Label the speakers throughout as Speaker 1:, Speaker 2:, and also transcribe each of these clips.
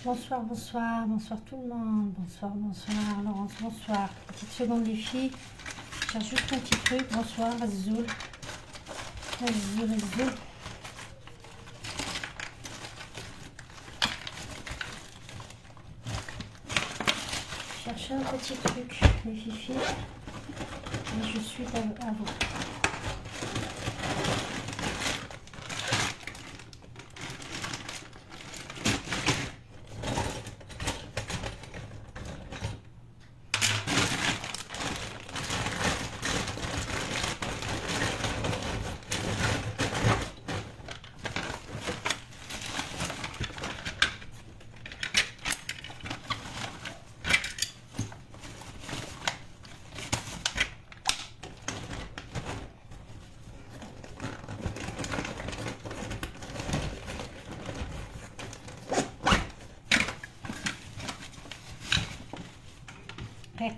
Speaker 1: Bonsoir, bonsoir, bonsoir tout le monde. Bonsoir, bonsoir, Laurence, bonsoir. Petite seconde les filles. Je cherche juste un petit truc. Bonsoir, Azul. Azul, Azul. Je cherche un petit truc, les filles. Et je suis à vous.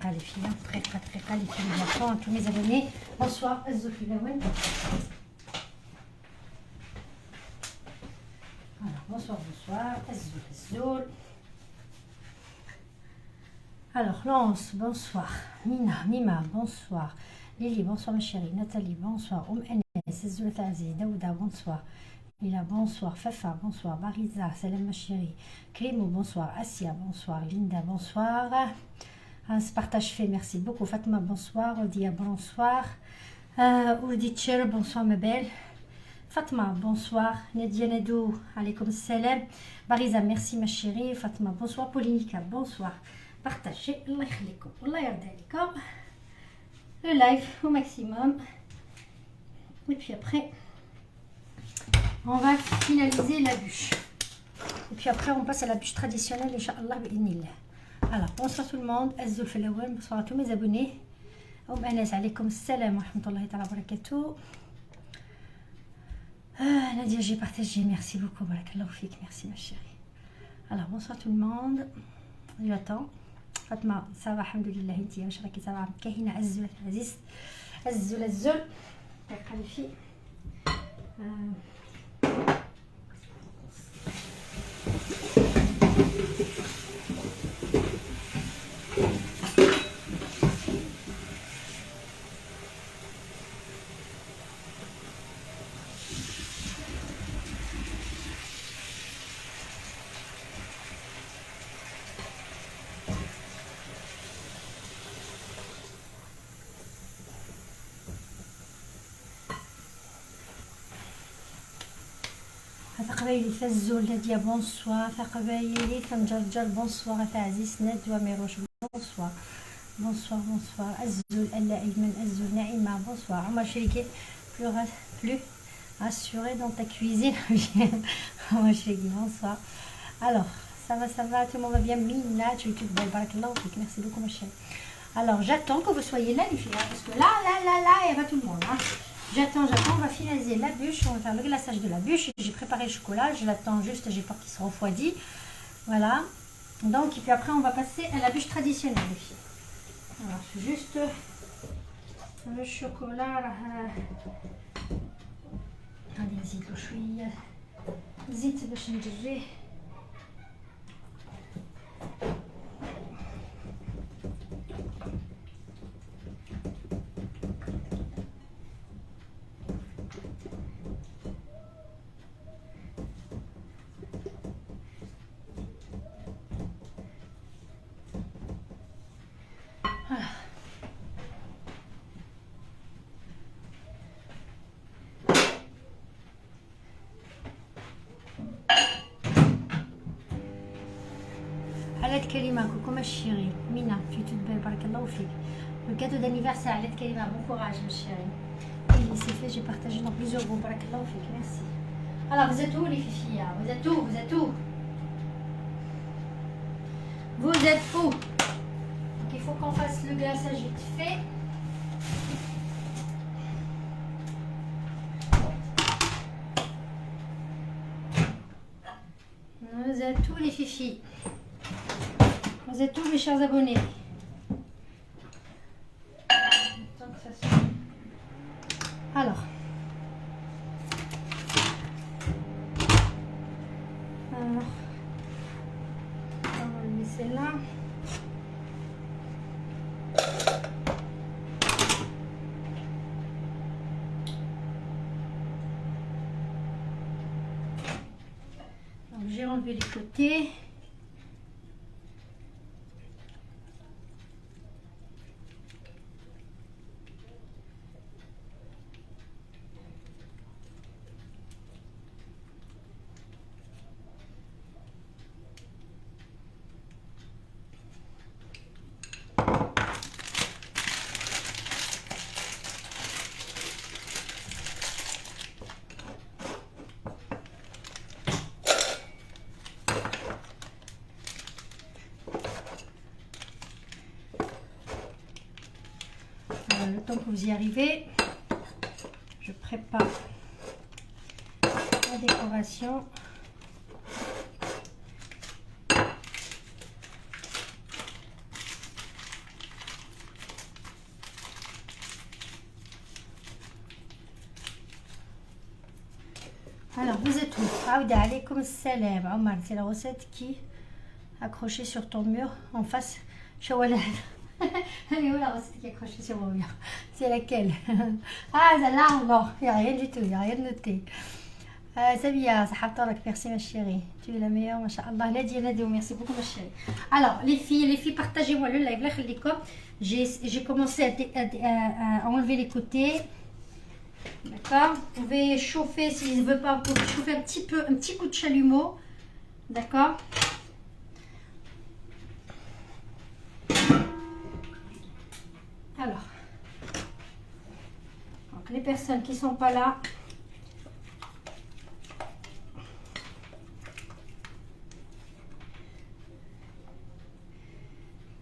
Speaker 1: Très les filles, très les filles, bonsoir à tous mes abonnés. Bonsoir, Azofilawen. Alors, bonsoir, bonsoir, Azoul. Alors, Lance, bonsoir. Mima, bonsoir. Lily, bonsoir ma chérie. Nathalie, bonsoir. Enes, Azoul Tazi, Daouda, bonsoir. Lila, bonsoir. Fafa, bonsoir. Bariza, salam ma chérie. Clémo, bonsoir. Asia, bonsoir. Linda, bonsoir. Ce partage fait, merci beaucoup. Fatma, bonsoir. Odia, bonsoir. Ouditcher, bonsoir ma belle. Fatma, bonsoir. Nadia Nedou, alaykoum salam. Bariza, merci ma chérie. Fatma, bonsoir. Paulinica, bonsoir. Partagez, Allah yakhlikum, Allah yarda alaykoum. Le live au maximum. Et puis après, on va finaliser la bûche. Et puis après, on passe à la bûche traditionnelle, Inch'Allah, bi'idhnillah. Alors, bonsoir tout le monde. Azul Felawen, bonsoir à tous mes abonnés. Anas, alaykoum salam wa rahmatullahi ta'ala wa barakatuh. Nadia, j'ai partagé, merci beaucoup. Barakallahu fik, merci ma chérie. Alors, bonsoir tout le monde. J'attends. Fatma, ça va, alhamdoulilah, inti, mashraki, ça va. Kahina, Azul, Aziz. Azul. D'accord, les filles. Faqbaili Fazoul, Nadia, bonsoir. Faqbaili Famjarjar, bonsoir. Aziz, Nadwa, Miroche, bonsoir. Bonsoir. Azul, Allah Ayman, Azul, Naïma, bonsoir. Omar Chéri, plus rassuré dans ta cuisine. Omar Chéri, bonsoir. Alors, ça va, tout le monde va bien. Mina, tu es toute belle. Barakallahu fik, merci beaucoup ma chérie. Alors, j'attends que vous soyez là les filles, parce que là, il y a pas tout le monde. Hein. J'attends, on va finaliser la bûche, on va faire le glaçage de la bûche. J'ai préparé le chocolat, je l'attends juste, j'ai peur qu'il se refroidit. Voilà. Donc, et puis après, on va passer à la bûche traditionnelle, les filles. Alors, c'est juste le chocolat. Allez, vas-y, زيت باش نجريه. Alet Kalima, coucou ma chérie. Mina, tu es toute belle, barakallahu fik. Le cadeau d'anniversaire, Alet Kalima, bon courage ma chérie. Oui, c'est fait, j'ai partagé dans plusieurs groupes, barakallahu fik, merci. Alors, vous êtes où les filles? Vous êtes où? Vous êtes où? Vous êtes où? Donc il faut qu'on fasse le glaçage vite fait. Vous êtes où les filles? Vous êtes où mes chers abonnés? Alors, on va enlever celle-là. Donc j'ai enlevé les côtés. Le temps que vous y arrivez, je prépare la décoration. Alors, vous êtes où? Aouda alaykoum salam. Omar, c'est la recette qui accrochée sur ton mur en face. Shawala. Elle est où la recette qui est accrochée sur mon mur? C'est laquelle? Ah, celle-là, non, il n'y a rien du tout, il n'y a rien de noté. Sabia, ça merci ma chérie. Tu es la meilleure, masha'Allah. Nadia, Nadia, merci beaucoup ma chérie. Alors, les filles, partagez-moi le live. J'ai commencé à enlever les côtés. D'accord? Vous pouvez chauffer, si ne veut pas, vous pouvez chauffer un petit coup de chalumeau. D'accord? Alors, donc les personnes qui ne sont pas là,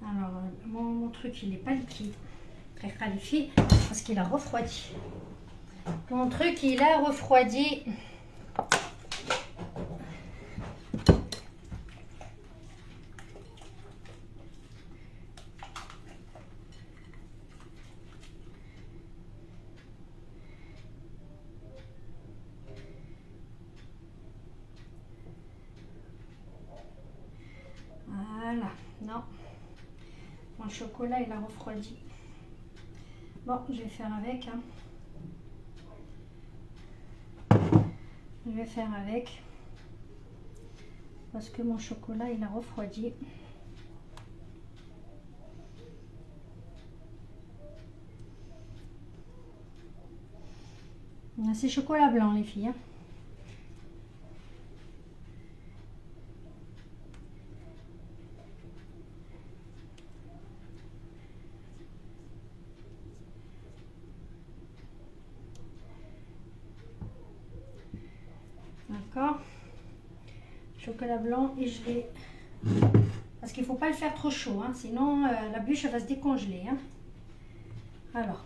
Speaker 1: alors mon truc il n'est pas liquide, très qualifié parce qu'il a refroidi. Mon truc il a refroidi. Voilà, non, mon chocolat il a refroidi. Bon, je vais faire avec. Hein. Je vais faire avec parce que mon chocolat il a refroidi. C'est chocolat blanc les filles. Hein. D'accord, chocolat blanc et je vais, parce qu'il faut pas le faire trop chaud, hein, sinon la bûche elle va se décongeler. Hein. Alors,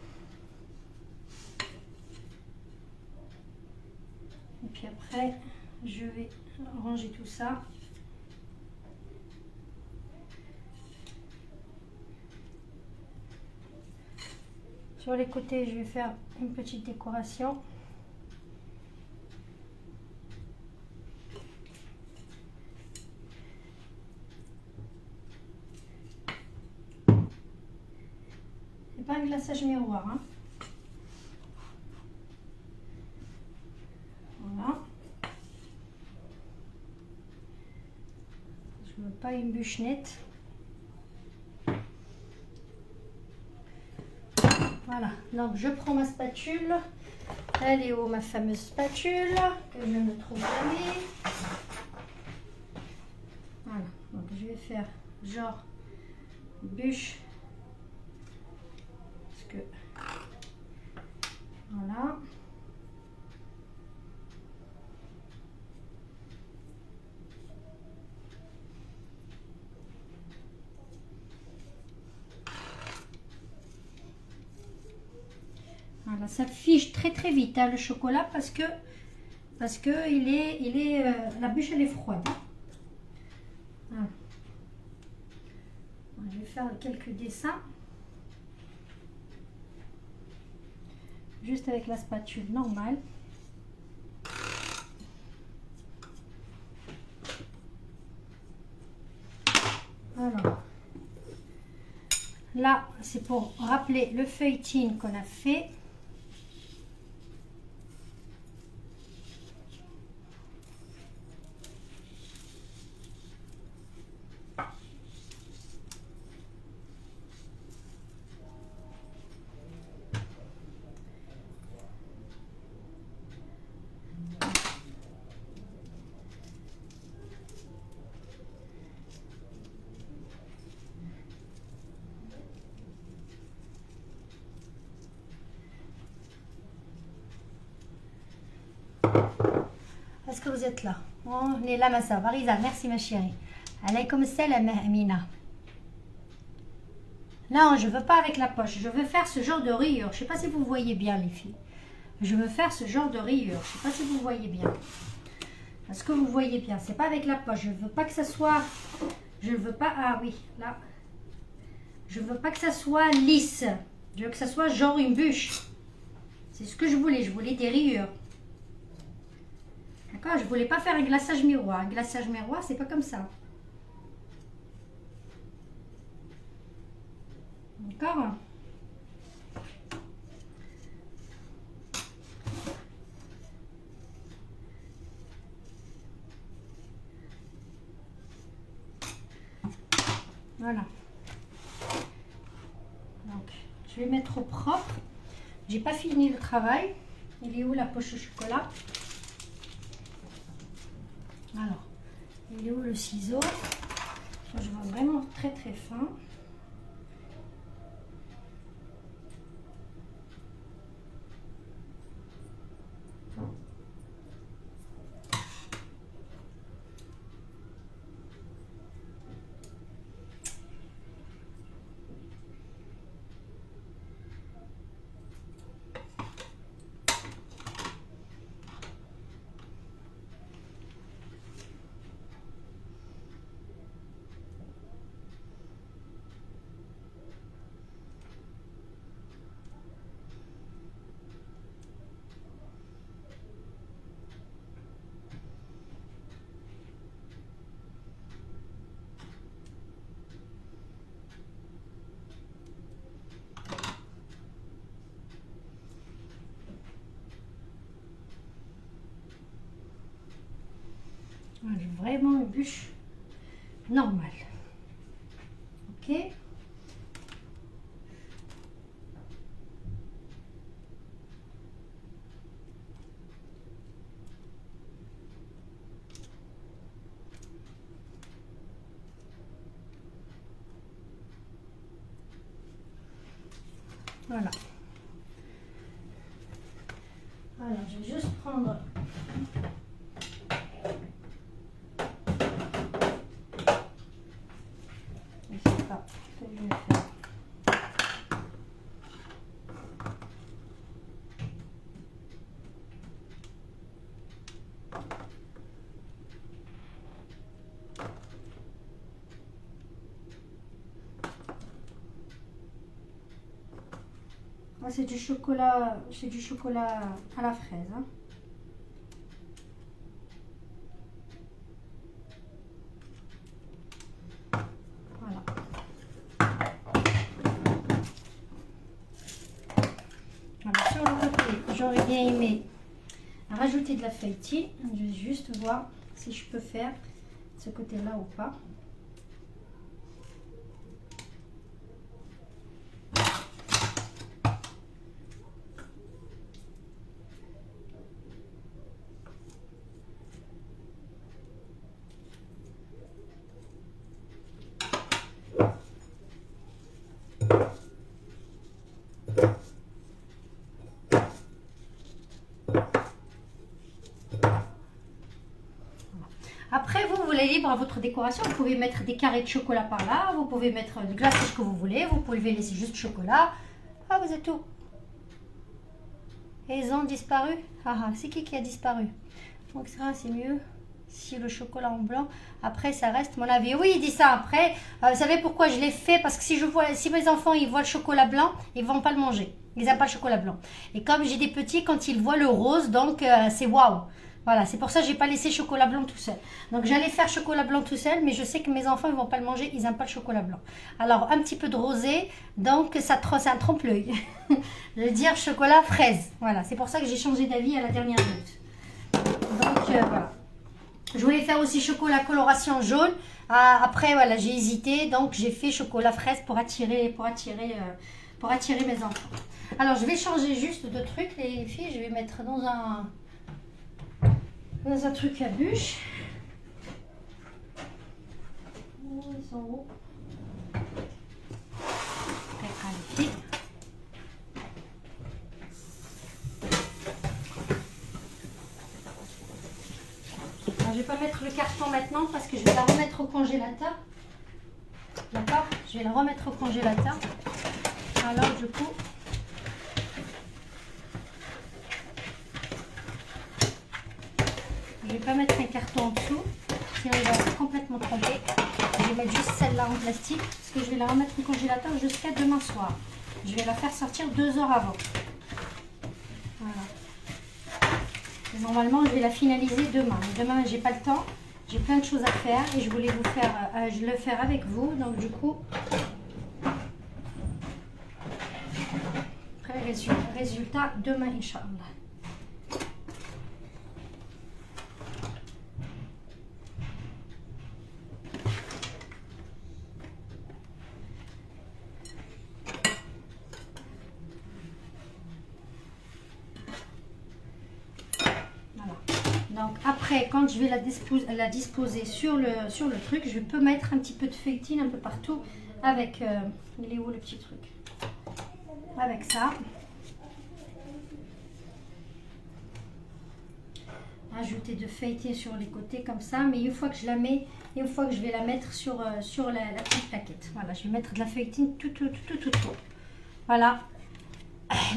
Speaker 1: et puis après je vais ranger tout ça. Sur les côtés, je vais faire une petite décoration. pas un glaçage miroir. Hein. Voilà. Je veux pas une bûche nette. Voilà, donc je prends ma spatule. Elle est où ma fameuse spatule que je ne trouve jamais. Voilà, donc je vais faire genre bûche. Parce que voilà. Voilà, ça fiche très très vite hein, le chocolat parce que la bûche elle est froide. Voilà. Je vais faire quelques dessins juste avec la spatule normale. Alors là c'est pour rappeler le feuilleting qu'on a fait. Est-ce que vous êtes là? On est là, ma soeur. Barisa, merci ma chérie. Alaykoum salam, Amina. Non, je veux pas avec la poche. Je veux faire ce genre de rayure. Je sais pas si vous voyez bien, les filles. Je veux faire ce genre de rayure. Je sais pas si vous voyez bien. Est-ce que vous voyez bien? C'est pas avec la poche. Je veux pas que ça soit... Je veux pas... Ah oui, là. Je veux pas que ça soit lisse. Je veux que ça soit genre une bûche. C'est ce que je voulais. Je voulais des rayures. D'accord? Je voulais pas faire un glaçage miroir. Un glaçage miroir, c'est pas comme ça. D'accord? Voilà. Donc, je vais mettre au propre. J'ai pas fini le travail. Il est où la poche au chocolat? Alors, il est où le ciseau? Je vois vraiment très très fin. Vraiment une bûche normale. Ok. Voilà. Alors, je vais juste prendre... Je sais pas ce que je vais faire. Ah, c'est du chocolat à la fraise. Hein. Voilà. j'aurais bien aimé rajouter de la feuilletine. Je vais juste voir si je peux faire de ce côté-là ou pas. Après, vous voulez libre à votre décoration. Vous pouvez mettre des carrés de chocolat par là. Vous pouvez mettre du glaçage que vous voulez. Vous pouvez laisser juste chocolat. Ah, vous êtes tout. Et ils ont disparu. Ah, ah, c'est qui a disparu? Donc ça, c'est mieux. Si le chocolat en blanc, après ça reste mon avis. Oui, il dit ça après. Vous savez pourquoi je l'ai fait? Parce que si mes enfants ils voient le chocolat blanc, ils vont pas le manger. Ils n'aiment pas le chocolat blanc. Et comme j'ai des petits, quand ils voient le rose, donc c'est waouh. Voilà, c'est pour ça que j'ai pas laissé chocolat blanc tout seul. Donc j'allais faire chocolat blanc tout seul, mais je sais que mes enfants ils vont pas le manger, ils n'aiment pas le chocolat blanc. Alors un petit peu de rosé, donc ça trompe l'œil. Je veux dire chocolat fraise. Voilà, c'est pour ça que j'ai changé d'avis à la dernière minute. Donc voilà. Je voulais faire aussi chocolat coloration jaune. Après voilà, j'ai hésité, donc j'ai fait chocolat fraise pour attirer mes enfants. Alors je vais changer juste de truc les filles, je vais mettre dans un truc à bûche. Oh, ils sont hauts. Allez, alors, je vais pas mettre le carton maintenant parce que je vais la remettre au congélateur. D'accord? Je vais la remettre au congélateur. Alors du coup, je vais pas mettre un carton en dessous, sinon il va être complètement trempé. Je vais mettre juste celle-là en plastique parce que je vais la remettre au congélateur jusqu'à demain soir. Je vais la faire sortir 2 heures avant. Voilà. Et normalement, je vais la finaliser demain. Mais demain, j'ai pas le temps. J'ai plein de choses à faire et je voulais le faire avec vous. Donc du coup, après résultat demain, Inch'Allah. Donc après, quand je vais la disposer sur le truc, je peux mettre un petit peu de feuilletine un peu partout avec... il est où le petit truc? Avec ça. Ajouter de feuilletine sur les côtés comme ça. Mais une fois que je la mets, une fois que je vais la mettre sur la petite plaquette. Voilà, je vais mettre de la feuilletine tout autour. Voilà.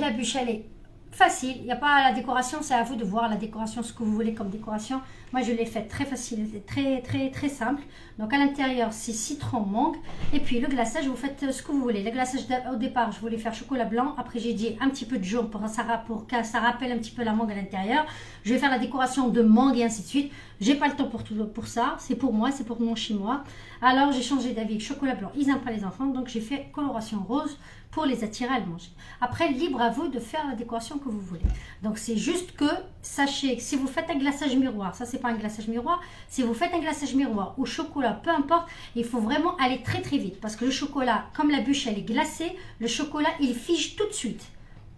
Speaker 1: La bûche, elle est... facile, il n'y a pas la décoration, c'est à vous de voir la décoration, ce que vous voulez comme décoration. Moi je l'ai fait très facile, très simple. Donc à l'intérieur c'est citron, mangue, et puis le glaçage vous faites ce que vous voulez. Le glaçage au départ je voulais faire chocolat blanc, après j'ai dit un petit peu de jaune pour que ça rappelle un petit peu la mangue à l'intérieur. Je vais faire la décoration de mangue et ainsi de suite. J'ai pas le temps pour ça, c'est pour moi, c'est pour mon chinois. Alors j'ai changé d'avis, chocolat blanc, ils n'aiment pas les enfants, donc j'ai fait coloration rose pour les attirer à le manger. Après, libre à vous de faire la décoration que vous voulez. Donc, c'est juste que, sachez que si vous faites un glaçage miroir, ça, c'est pas un glaçage miroir, si vous faites un glaçage miroir ou chocolat, peu importe, il faut vraiment aller très vite. Parce que le chocolat, comme la bûche, elle est glacée, le chocolat, il fige tout de suite.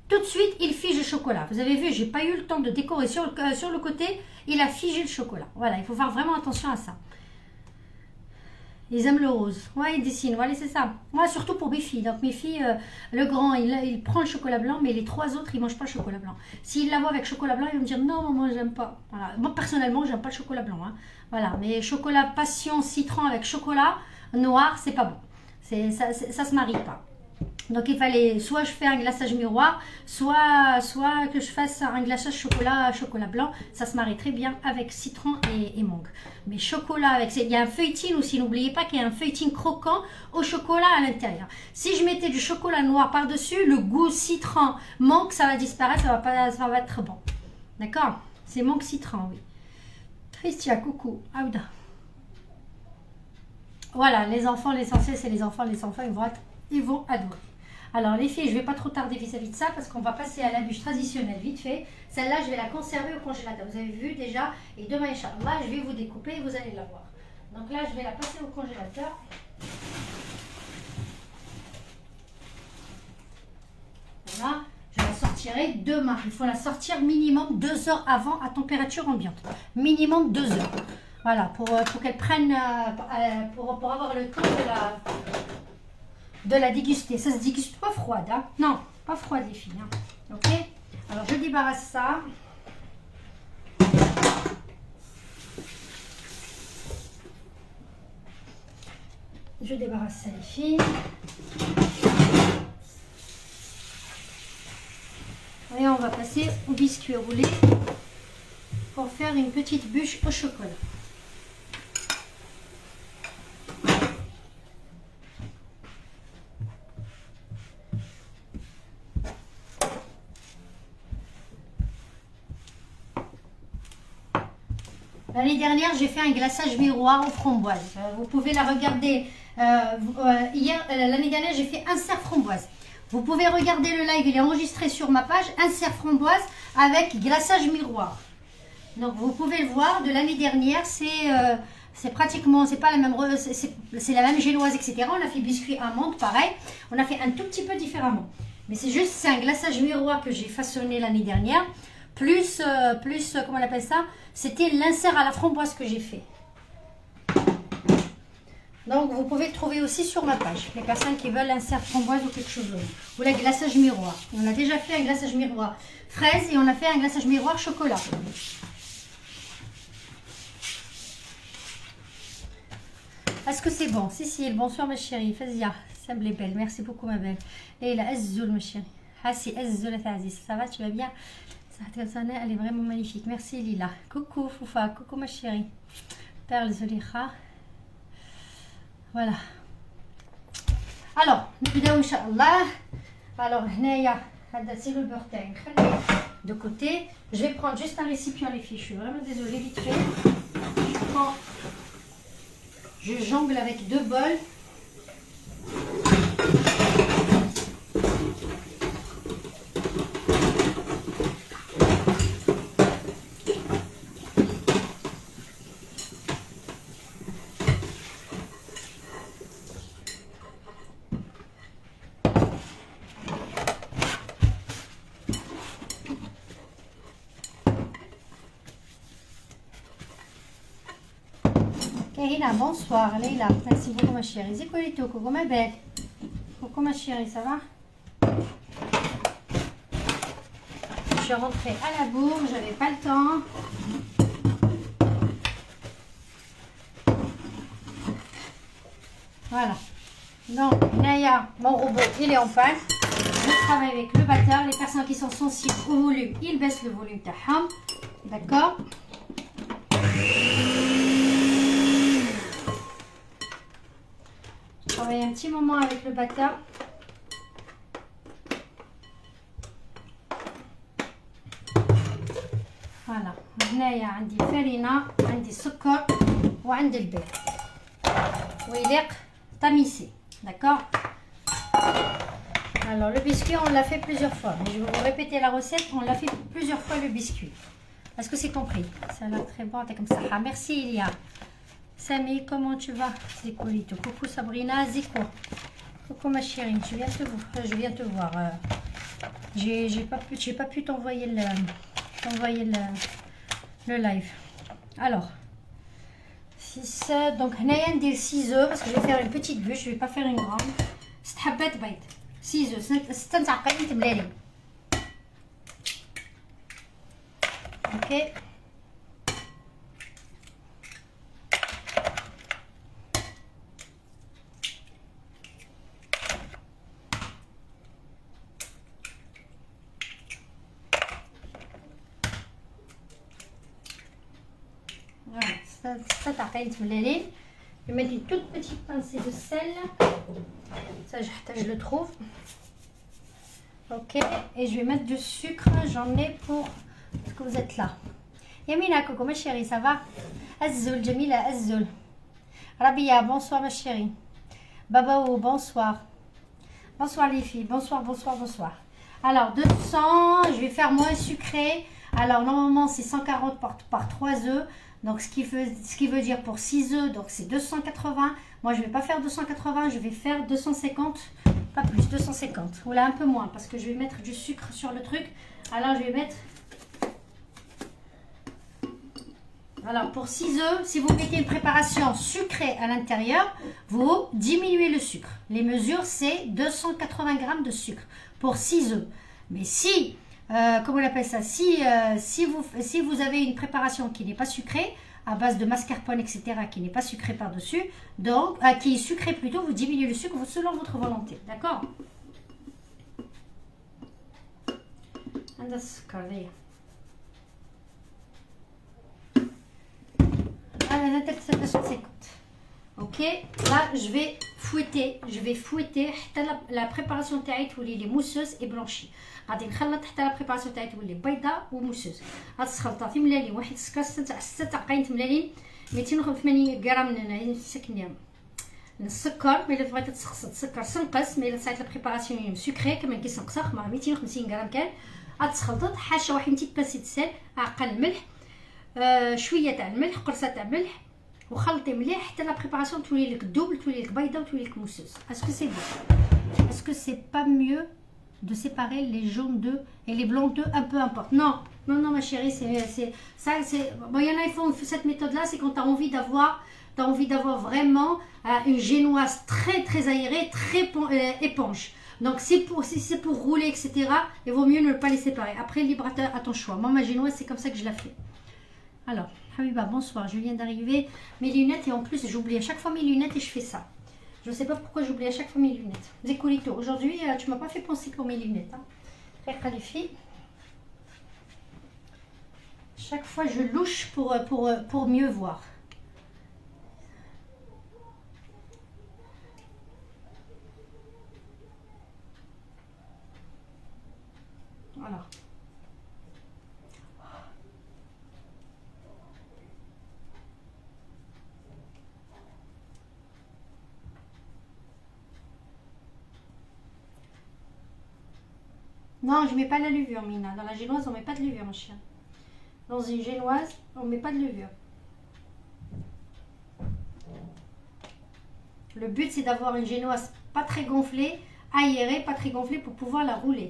Speaker 1: Tout de suite, il fige le chocolat. Vous avez vu, j'ai pas eu le temps de décorer. Sur le côté, il a figé le chocolat. Voilà, il faut faire vraiment attention à ça. Ils aiment le rose. Ouais, ils dessinent. Voilà, c'est ça. Moi, surtout pour mes filles. Donc, mes filles, le grand, il prend le chocolat blanc, mais les 3 autres, ils ne mangent pas le chocolat blanc. S'ils la voient avec chocolat blanc, ils vont me dire non, maman, j'aime pas. Voilà. Moi, personnellement, j'aime pas le chocolat blanc. Hein. Voilà. Mais chocolat passion citron avec chocolat noir, c'est pas bon. Ça se marie pas. Donc il fallait soit je fais un glaçage miroir, soit que je fasse un glaçage chocolat blanc. Ça se marie très bien avec citron et mangue. Mais chocolat avec... Il y a un feuilletine aussi, n'oubliez pas qu'il y a un feuilletine croquant au chocolat à l'intérieur. Si je mettais du chocolat noir par-dessus, le goût citron, mangue, ça va disparaître, ça va être bon. D'accord? C'est mangue citron, oui. Christian, coucou. Aouda. Voilà, les enfants, l'essentiel c'est les enfants, ils vont adorer. Alors les filles, je ne vais pas trop tarder vis-à-vis de ça parce qu'on va passer à la bûche traditionnelle vite fait. Celle-là, je vais la conserver au congélateur. Vous avez vu déjà. Et demain, Inch'Allah, je vais vous découper et vous allez la voir. Donc là, je vais la passer au congélateur. Voilà. Je la sortirai demain. Il faut la sortir minimum 2 heures avant à température ambiante. Minimum 2 heures. Voilà, pour qu'elle prenne, pour avoir le temps de la déguster. Ça se déguste pas froide, hein? Non, pas froide les filles. Hein. Ok? Alors je débarrasse ça. Je débarrasse ça les filles. Et on va passer au biscuit roulé pour faire une petite bûche au chocolat. L'année dernière, j'ai fait un glaçage miroir aux framboises. Vous pouvez la regarder. L'année dernière, j'ai fait un cerf framboise. Vous pouvez regarder le live, il est enregistré sur ma page. Un cerf framboise avec glaçage miroir. Donc, vous pouvez le voir. De l'année dernière, c'est pratiquement, c'est pas la même, c'est la même génoise, etc. On a fait biscuit amande, pareil. On a fait un tout petit peu différemment. Mais c'est juste, c'est un glaçage miroir que j'ai façonné l'année dernière. Plus, comment on appelle ça? C'était l'insert à la framboise que j'ai fait. Donc, vous pouvez le trouver aussi sur ma page. Les personnes qui veulent insert framboise ou quelque chose d'autre. Ou le glaçage miroir. On a déjà fait un glaçage miroir fraise et on a fait un glaçage miroir chocolat. Est-ce que c'est bon? Si, bonsoir ma chérie. Fazia, ça me belle. Merci beaucoup ma belle. Leila, Azzoul ma chérie. Hassi, Azzoul Aziz. Ça va, tu vas bien? Elle est vraiment magnifique. Merci Lila. Coucou Foufa, coucou ma chérie. Perle Zolikha. Voilà. Alors, نبداو إن شاء الله. Alors, هنايا هذا c'est le beurre تاعي نخليه de côté. Je vais prendre juste un récipient les filles. Je suis vraiment désolée vite fait. Je jongle avec 2 bols. Leïla, bonsoir. Leïla, merci beaucoup ma chérie. Zikolito, coucou ma belle. Coucou ma chérie, ça va? Je suis rentrée à la bourre, j'avais pas le temps. Voilà. Donc, Naya, mon robot, il est en panne. Je travaille avec le batteur. Les personnes qui sont sensibles au volume, ils baissent le volume taham. D'accord? Je travaille un petit moment avec le batteur. Voilà. هنايا عندي فرينة عندي سكر وعندي البيض ويليق tamisé. D'accord? Alors le biscuit on l'a fait plusieurs fois, mais je vais vous répéter la recette. On l'a fait plusieurs fois le biscuit. Est-ce que c'est compris? Ça a l'air très bon. T'es comme ça. Ah, merci Ilia. Samy, comment tu vas? Zikolito. Coucou Sabrina. Ziko. Coucou ma chérie. Je viens te voir. J'ai pas pu t'envoyer le live. Alors, 6, donc هنايا ندير 6 œufs parce que je vais faire une petite bûche, je vais pas faire une grande. 6 حبات بيض. 6 œufs. 6 نتعقلين تملالي. OK. Ça t'arrête de je vais mettre une toute petite pincée de sel. Ça, je le trouve. Ok. Et je vais mettre du sucre. J'en ai pour ce que vous êtes là. Yamina, coucou ma chérie, ça va? Azzoul, Jamila, Azzoul. Rabia, bonsoir ma chérie. Babao, bonsoir. Bonsoir les filles, bonsoir, bonsoir, bonsoir. Alors 200, je vais faire moins sucré. Alors normalement c'est 140 par 3 œufs. Donc ce qui veut dire pour 6 œufs, donc c'est 280. Moi je vais pas faire 280, je vais faire 250, pas plus, 250. Ou là un peu moins parce que je vais mettre du sucre sur le truc. Alors je vais mettre... Alors pour 6 œufs, si vous mettez une préparation sucrée à l'intérieur, vous diminuez le sucre. Les mesures c'est 280 g de sucre pour 6 œufs. Mais si, comment on appelle ça, si vous avez une préparation qui n'est pas sucrée, à base de mascarpone, etc., qui n'est pas sucrée par-dessus, donc, qui est sucrée plutôt, vous diminuez le sucre selon votre volonté. D'accord? Ok, là je vais fouetter حتى la préparation تاعي تولي لي موسوس et blanchie. غادي نخلط حتى la préparation تاعي تولي بيضاء وموسوس. هاد الخلطه في ملالين واحد السكر تاع 6 عقاين ملالين 285 غرام من سكنيه من السكر. مي الا بغيتي تسقسط السكر سنقص، مي الا صايت لا بريباراسيون سكري كما كيسنقسخ مع 250 غرام كان. غاد تخلطط حاشه واحد نتي باسي سال، عقل الملح، شويه تاع الملح، قرصه تاع ملح، وخلطي مليح حتى لا بريباراسيون تولي لك دوبل، تولي لك بيضه وتولي لك موسوس. اسكو سي بون؟ اسكو سي با mieux de séparer les jaunes d'œufs et les blancs d'œufs, un peu importe. Non, non, non, ma chérie, c'est ça, c'est bon. Il y en a qui font cette méthode-là, c'est quand tu as envie d'avoir vraiment une génoise très très aérée, très éponge. Donc si c'est pour rouler, etc., il vaut mieux ne pas les séparer. Après, libre à ton choix. Moi, ma génoise, c'est comme ça que je la fais. Alors, Habiba, bonsoir, je viens d'arriver. Mes lunettes, et en plus, j'oublie à chaque fois mes lunettes et je fais ça. Je ne sais pas pourquoi j'oublie à chaque fois mes lunettes. Zécolito, aujourd'hui, tu m'as pas fait penser pour mes lunettes. Hein. Les filles. Chaque fois, je louche pour mieux voir. Voilà. Non, je mets pas la levure, Mina. Dans la génoise, on met pas de levure, mon chien. Dans une génoise, on met pas de levure. Le but, c'est d'avoir une génoise pas très gonflée, aérée, pas très gonflée pour pouvoir la rouler.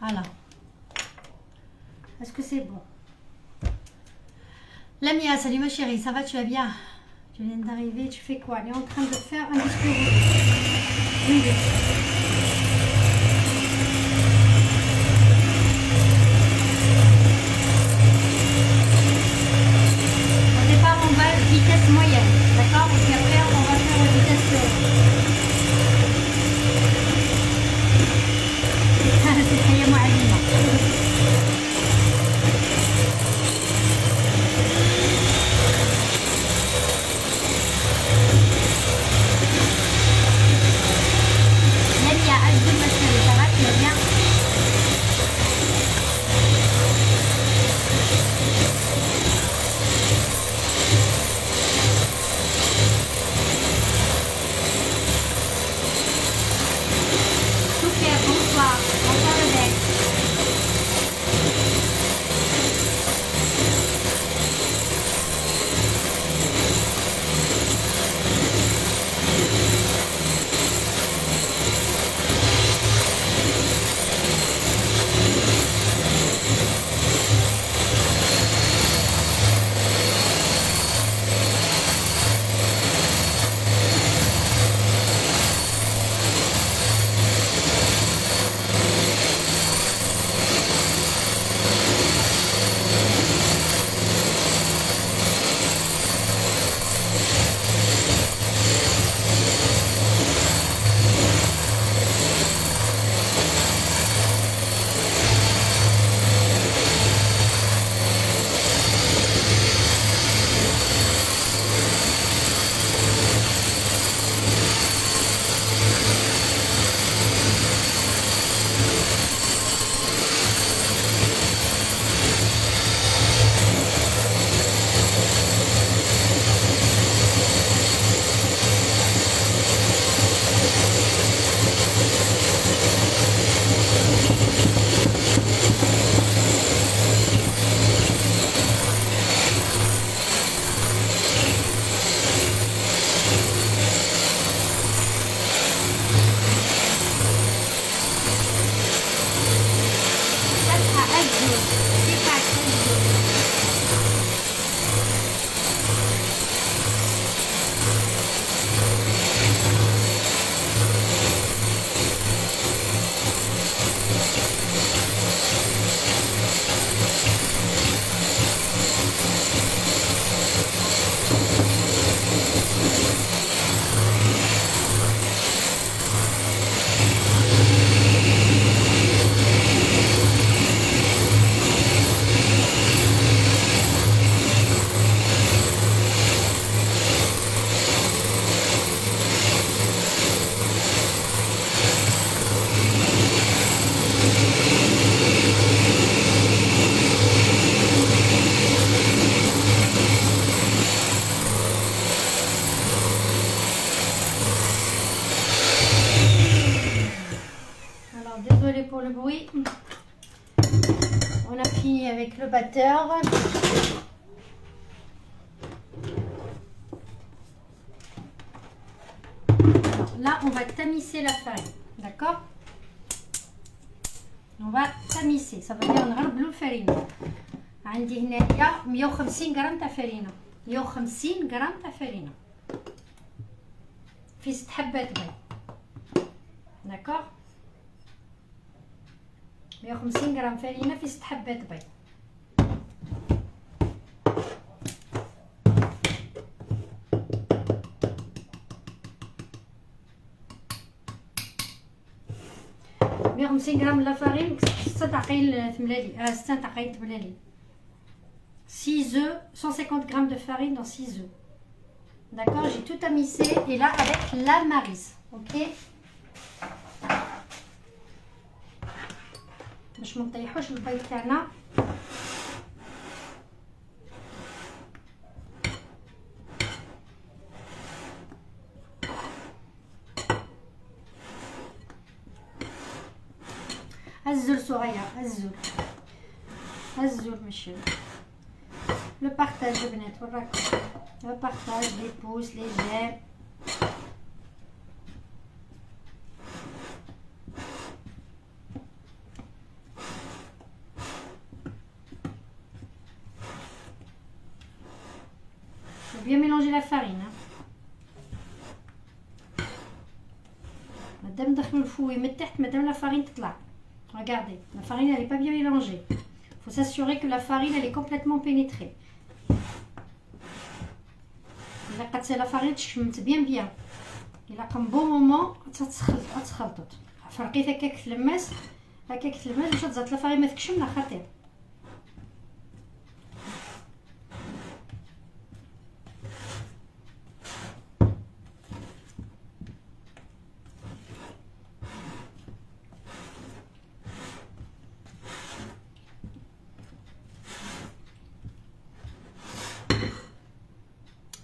Speaker 1: Voilà. Est-ce que c'est bon? Lamia, salut ma chérie, ça va, tu vas bien? Tu viens d'arriver, tu fais quoi? On est en train de faire un discours. Oui. Au départ, on va vitesse moyenne, d'accord? Et puis après, on va faire vitesse... C'est très معلمة. pour le bruit. On a fini avec le batteur. Alors, là, on va tamiser la farine. D'accord? On va tamiser. Ça veut dire نغربلو الفرينة. عندي هنايا 150 غرام تاع فرينة. 150 غرام تاع فرينة. في 6 حبات بيض. داكوغ؟ 150 غرام فرينة في 6 حبات بيض. مية وخمسين غرام لا فارين 6 دقائق تملالي 6 دقائق تملالي 6 œufs 150 grammes de farine dans 6 œufs. D'accord, j'ai tout tamisé et là avec la maryse. Ok, باش ما نطيحوش البيض تاعنا. الزول صغير الزول ماشي لو بارطاج البنات وراكم لو بارطاج لي بوس لي جيم. Bien mélanger la farine. Madame دخلوا الفوي من تحت مادام la farine تطلع. Regardez, la farine elle n'est pas bien mélangée. Il faut s'assurer que la farine elle est complètement pénétrée. إلا قد la farine تشمت bien. إلا قام bon moment تخلطت. فرقيت هكاك تلمس باش تزات la farine ما تكشم لا خطير.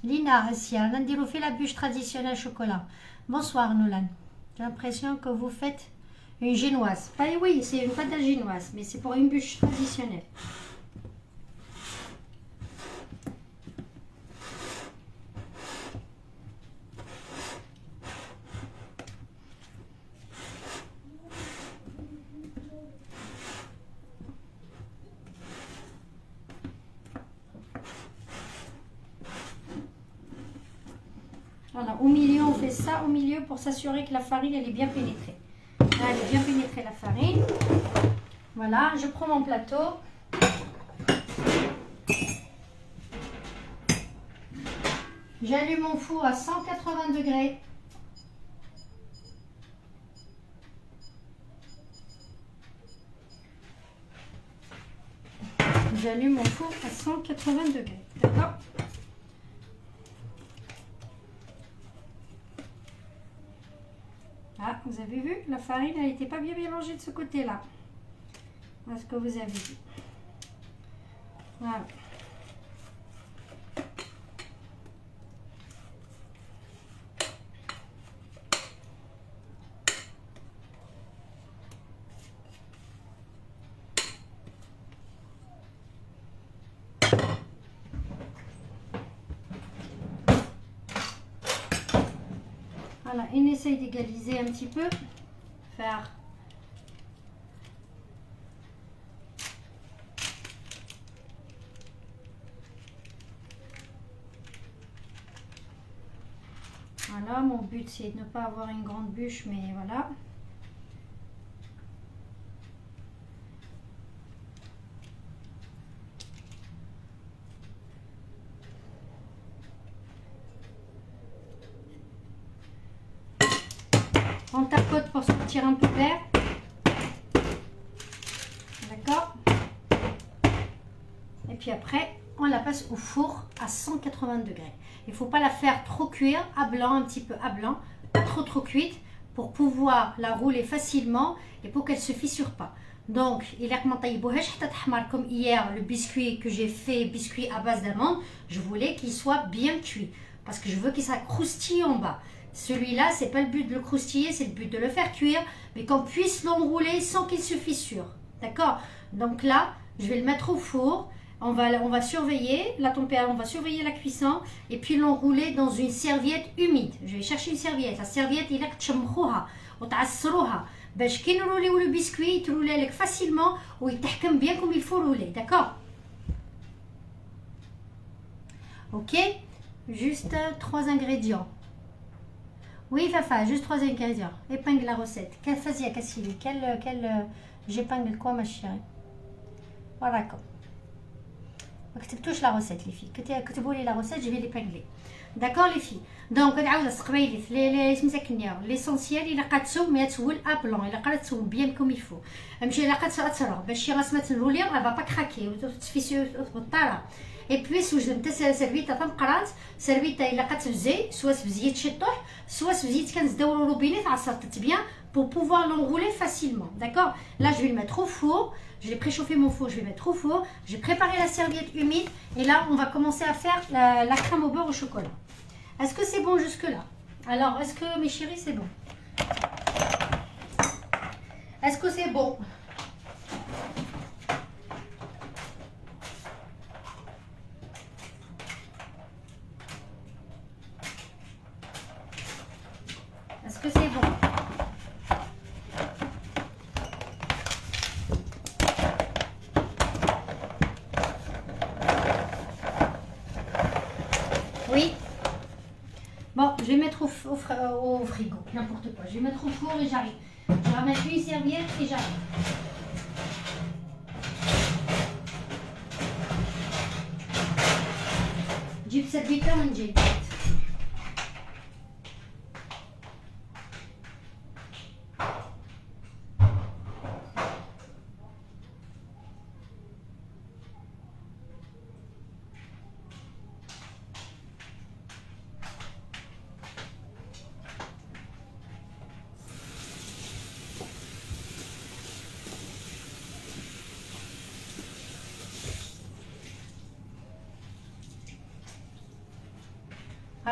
Speaker 1: Lina, Assia, Nandiro fait la bûche traditionnelle chocolat. Bonsoir Nolan. J'ai l'impression que vous faites une génoise. Pas, oui, c'est une pâte à génoise, mais c'est pour une bûche traditionnelle. Voilà, au milieu on fait ça au milieu pour s'assurer que la farine elle est bien pénétrée. Là, elle est bien pénétrée la farine. Voilà, je prends mon plateau. J'allume mon four à 180 degrés. J'allume mon four à 180 degrés. D'accord ? Ah, vous avez vu, la farine, elle n'était pas bien mélangée de ce côté-là. Voilà ce que vous avez vu. Voilà. Voilà, on essaye d'égaliser un petit peu, faire voilà, mon but c'est de ne pas avoir une grande bûche, mais voilà. On tapote pour sortir un peu d'air. D'accord. Et puis après, on la passe au four à 180 degrés. Il ne faut pas la faire trop cuire, à blanc, un petit peu à blanc, pas trop cuite, pour pouvoir la rouler facilement et pour qu'elle ne se fissure pas. Donc, il a comme hier le biscuit que j'ai fait, biscuit à base d'amande, je voulais qu'il soit bien cuit parce que je veux qu'il soit croustille en bas. Celui-là, c'est pas le but de le croustiller, c'est le but de le faire cuire, mais qu'on puisse l'enrouler sans qu'il se fissure. D'accord? Donc là, je vais le mettre au four. On va surveiller la température, on va surveiller la cuisson et puis l'enrouler dans une serviette humide. Je vais chercher une serviette. La serviette, il a que تشمخوها وتعصروها باش كي نروليو le biscuit يترولي لك facilement ويتحكم bien comme il faut rouler. D'accord? Ok? Juste 3 ingrédients. Oui, Fafa, juste 3 ingrédients. Épingle la recette. Vas-y, Cassili. J'épingle quoi, ma chérie? Voilà, comme. ما كتبتوش لا روسيت لي في كتبوا لي لا روسيت جو في ليبانغلي داكور لي في دونك نعاود قبيلي لي سميتك نيا ليسونسيال الا قاد تسوم ما تسول ابلون الا قاد تسوم بيان كوم يفو امشي الا قاد تاثر باش شي رسمه الرولير لا با كراكي وتفيسيو بالطاره اي بوي سوج نتا سيرفيتا تنقرات سيرفيتا الا قاد تفزي سوا تفزيت شطوح سوا تفزيت كنزداو روبيني تعصرت بيان pour pouvoir l'enrouler facilement. D'accord? Là, je vais le mettre au four. Je vais préchauffer mon four, je vais mettre au four. J'ai préparé la serviette humide. Et là, on va commencer à faire la crème au beurre au chocolat. Est-ce que c'est bon jusque-là? Alors, est-ce que, mes chéris, c'est bon? Est-ce que c'est bon? Est-ce que c'est bon? Oui. Bon, je vais mettre au frigo, n'importe quoi. Je vais mettre au four et j'arrive. Je ramène une serviette et j'arrive. جيب سربيتة ونجيب.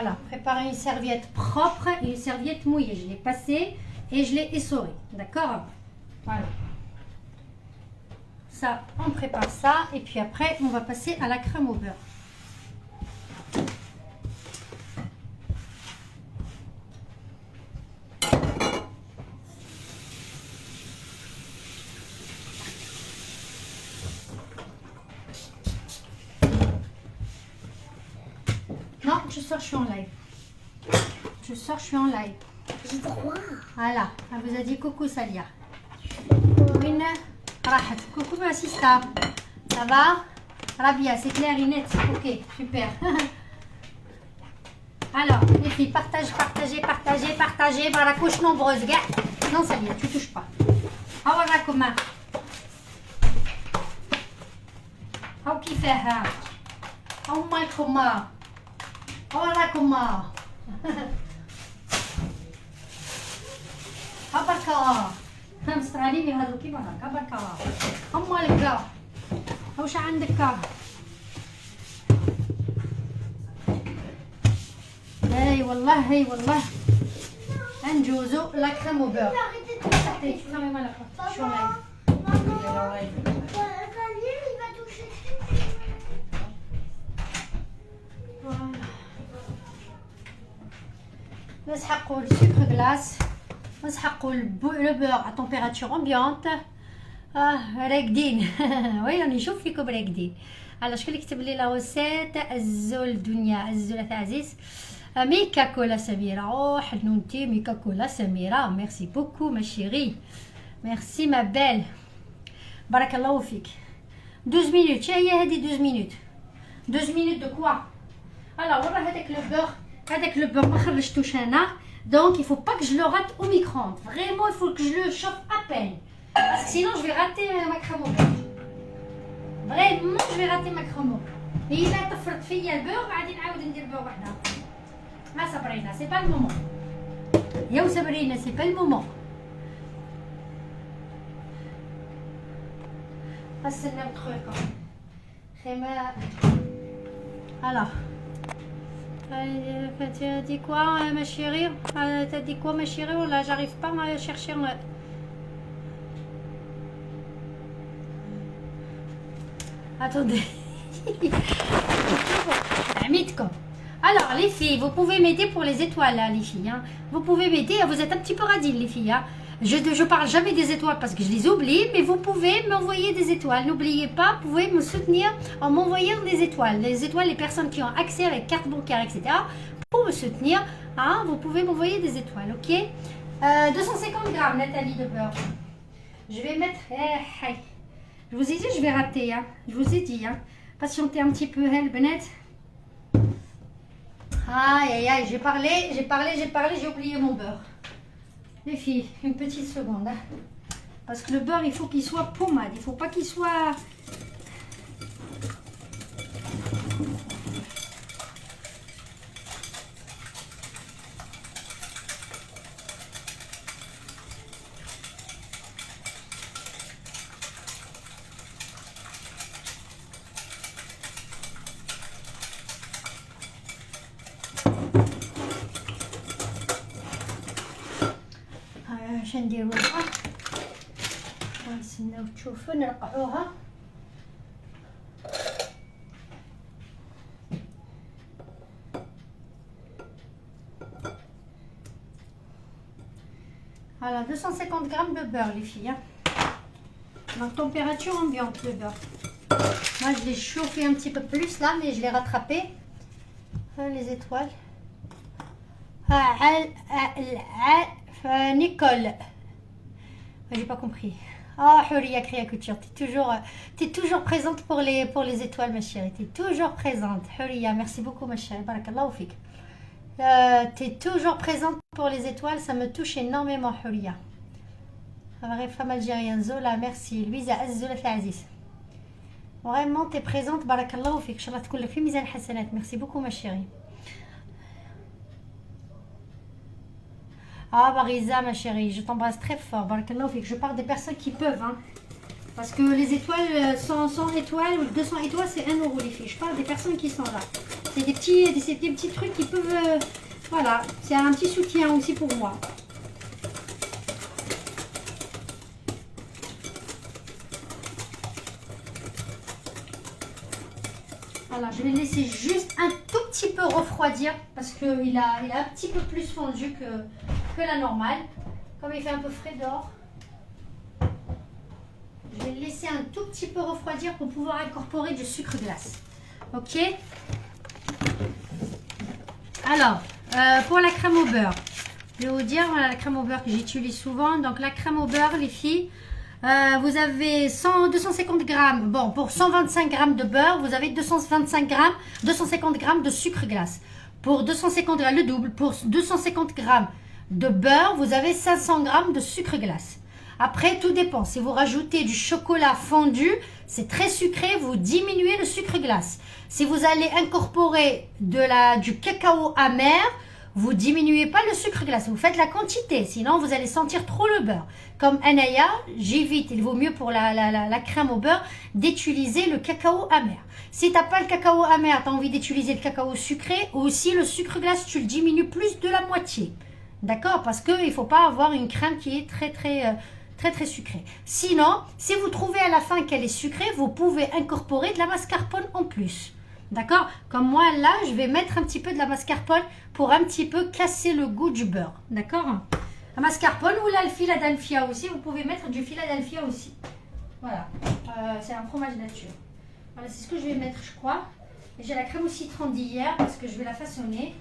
Speaker 1: Voilà, préparer une serviette propre et une serviette mouillée. Je l'ai passée et je l'ai essorée. D'accord? Voilà. Ça, on prépare ça. Et puis après, on va passer à la crème au beurre. Non, je sors, je suis en live. Je sors, je suis en live.
Speaker 2: J'ai droit.
Speaker 1: Voilà, elle vous a dit coucou Salia. Win, rahat. Coucou ma sista. Ça va? Rabia, c'est clair et net. Ok, super. Alors, les filles, partagez. Par la couche nombreuse. Non, Salia, tu touches pas. Awara comment? How كيفاها? How مالكما? وراكما هبركا مستعانين هذو كيما هكا هبركا هما لك واش عندك اي والله نجوزو لا كريم او بور نعمي مالك شو نسحقوا السكر غلاس نسحقوا le beurre à température ambiante راقدين وي راني نشوف فيكم راقدين على شكون اللي كتب لي لا روسيت الزول دنيا الزول عزيز ميكا كولا سميرة اوه حنونتي ميكا كولا سميرة ميرسي بوكو ما شيري ميرسي ما بيل بارك الله فيك 12 minutes شنو هي هذه 12 minutes 12 minutes de quoi alors ورا هذاك لو بور avec le beurre ما خرجتوش انا donc il faut pas que je le rate au micro-ondes vraiment il faut que je le chauffe à peine parce que sinon je vais rater ma crème au beurre vraiment je vais rater ma crème au beurre الا طفرت فيا البور غادي نعاود ندير بور وحده ما صبرينا سي با المومون يا صبرينا سي با المومون غسلنا التخويقه خيما alors Tu as dit quoi, ma chérie? T'as dit quoi, ma chérie? Oh là, j'arrive pas à chercher. Attendez. Alors, les filles, vous pouvez m'aider pour les étoiles, là, les filles. Hein. Vous pouvez m'aider. Vous êtes un petit peu radines, les filles. Hein. Je parle jamais des étoiles parce que je les oublie, mais vous pouvez m'envoyer des étoiles. N'oubliez pas, vous pouvez me soutenir en m'envoyant des étoiles. Les étoiles, les personnes qui ont accès avec carte bancaire, etc. Pour me soutenir, hein, vous pouvez m'envoyer des étoiles, ok 250 grammes, Nathalie, de beurre. Je vais mettre... Je vous ai dit, je vais rater. Hein. Je vous ai dit. Hein. Patientez un petit peu, Benet. Aïe, aïe, aïe, j'ai parlé, j'ai oublié mon beurre. Les filles, une petite seconde. Hein. Parce que le beurre, il faut qu'il soit pommade. Il ne faut pas qu'il soit... عشان نديروها نستناو تشوفوا نرقعوها Voilà, 250 grammes de beurre, les filles. Hein. Donc, température ambiante, le beurre. Moi, je l'ai chauffé un petit peu plus là, mais je l'ai rattrapé. Les étoiles. Nicole. J'ai pas compris. Ah, Huria Créaculture, t'es toujours présente pour les étoiles, ma chérie. T'es toujours présente. Huria, merci beaucoup, ma chérie. Barakallahu fik. T'es toujours présente pour les étoiles, ça me touche énormément, Huria. Femme algérienne, Zola, merci. Louisa Azzola Aziz. Vraiment, t'es présente, barakallahu fik. Inch'Allah, تكون لك في ميزان الحسنات. Merci beaucoup, ma chérie. Ah, Barisa, ma chérie, je t'embrasse très fort. Barakallahu fik. Je parle des personnes qui peuvent, hein. Parce que les étoiles, 100 étoiles ou 200 étoiles, c'est 1 euro, les filles. Je parle des personnes qui sont là. C'est des petits trucs qui peuvent... voilà, c'est un petit soutien aussi pour moi. Voilà, je vais le laisser juste un tout petit peu refroidir parce qu'il a un petit peu plus fondu que la normale. Comme il fait un peu frais dehors. Je vais le laisser un tout petit peu refroidir pour pouvoir incorporer du sucre glace. Ok. Alors, pour la crème au beurre, je vais vous dire, voilà la crème au beurre que j'utilise souvent. Donc la crème au beurre, les filles, vous avez 250 grammes. Bon, pour 125 grammes de beurre, vous avez 250 grammes de sucre glace. Pour 250 grammes, le double, pour 250 grammes de beurre, vous avez 500 grammes de sucre glace. Après, tout dépend. Si vous rajoutez du chocolat fondu, c'est très sucré, vous diminuez le sucre glace. Si vous allez incorporer du cacao amer, vous diminuez pas le sucre glace. Vous faites la quantité, sinon vous allez sentir trop le beurre. Comme Anaya, j'évite, il vaut mieux pour la crème au beurre d'utiliser le cacao amer. Si tu n'as pas le cacao amer, tu as envie d'utiliser le cacao sucré, aussi le sucre glace, tu le diminues plus de la moitié. D'accord? Parce qu'il ne faut pas avoir une crème qui est très sucrée. Sinon, si vous trouvez à la fin qu'elle est sucrée, vous pouvez incorporer de la mascarpone en plus. D'accord? Comme moi, là, je vais mettre un petit peu de la mascarpone pour un petit peu casser le goût du beurre. D'accord? La mascarpone ou la Philadelphia aussi. Vous pouvez mettre du Philadelphia aussi. Voilà. C'est un fromage nature. Voilà, c'est ce que je vais mettre, je crois. J'ai la crème au citron d'hier parce que je vais la façonner.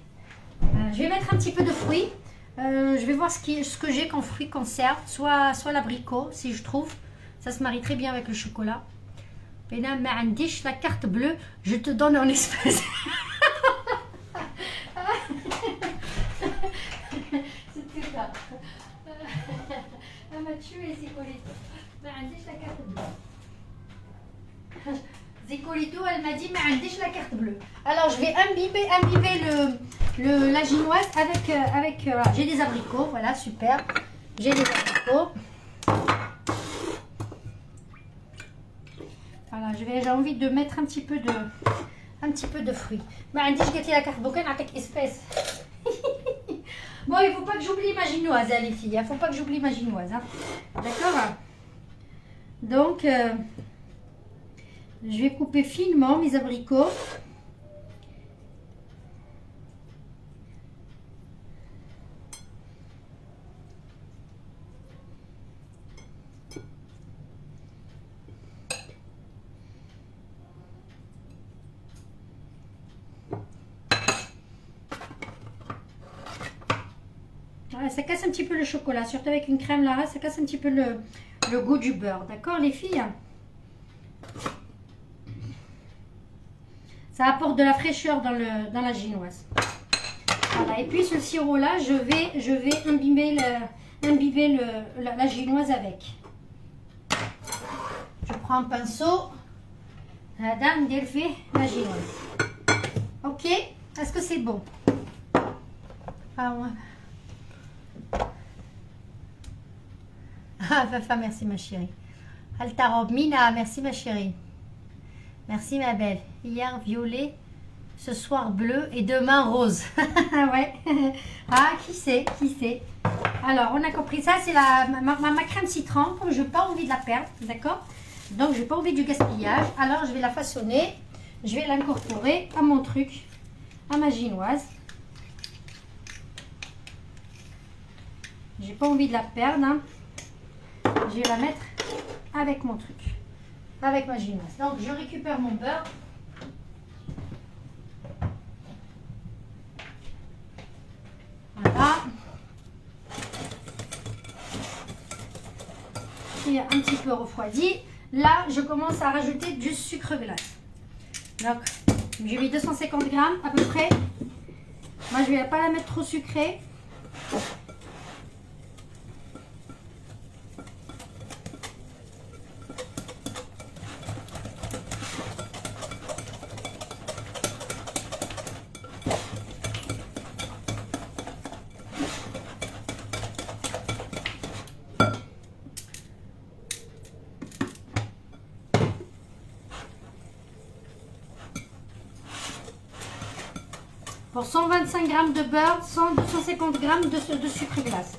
Speaker 1: Je vais mettre un petit peu de fruits. Je vais voir ce que j'ai comme fruits conserve. Soit l'abricot, si je trouve. Ça se marie très bien avec le chocolat. Bena, ma عنديش la carte bleue, je te donne en espèces. C'était ça. Elle m'a tué, Zicolito. Ma عنديش la carte bleue. Zicolito, elle m'a dit, ma عنديش la carte bleue. Alors, je vais imbiber la ginoise avec j'ai des abricots, voilà, super. J'ai des abricots. Voilà, j'ai envie de mettre un petit peu un petit peu de fruits. ما عنديش قالت لي la carte bancaire نعطيك espèce. Bon, il faut pas que j'oublie ma ginoise, hein, les filles. Il faut pas que j'oublie ma ginoise. Hein. D'accord. Donc, je vais couper finement mes abricots. Ça casse un petit peu le chocolat, surtout avec une crème là, ça casse un petit peu le goût du beurre, d'accord les filles? Ça apporte de la fraîcheur dans la ginoise. Voilà, et puis ce sirop là, je vais imbiber la ginoise avec. Je prends un pinceau, la ginoise. Ok, est-ce que c'est bon? Ah ouais. Ah, Fafa, merci ma chérie. Altarob, Mina, merci ma chérie. Merci ma belle. Hier violet, ce soir bleu et demain rose. Ouais. Ah, qui sait, qui sait. Alors, on a compris ça, c'est ma crème citron, comme je n'ai pas envie de la perdre, d'accord? Donc, je n'ai pas envie du gaspillage. Alors, je vais la façonner. Je vais l'incorporer à mon truc, à ma ginoise. J'ai pas envie de la perdre, hein. Je vais la mettre avec mon truc, avec ma ginoise. Donc, je récupère mon beurre. Voilà. Et un petit peu refroidi. Là, je commence à rajouter du sucre glace. Donc, j'ai mis 250 grammes à peu près. Moi, je ne vais pas la mettre trop sucrée. Pour 125 grammes de beurre, 250 grammes de sucre glace.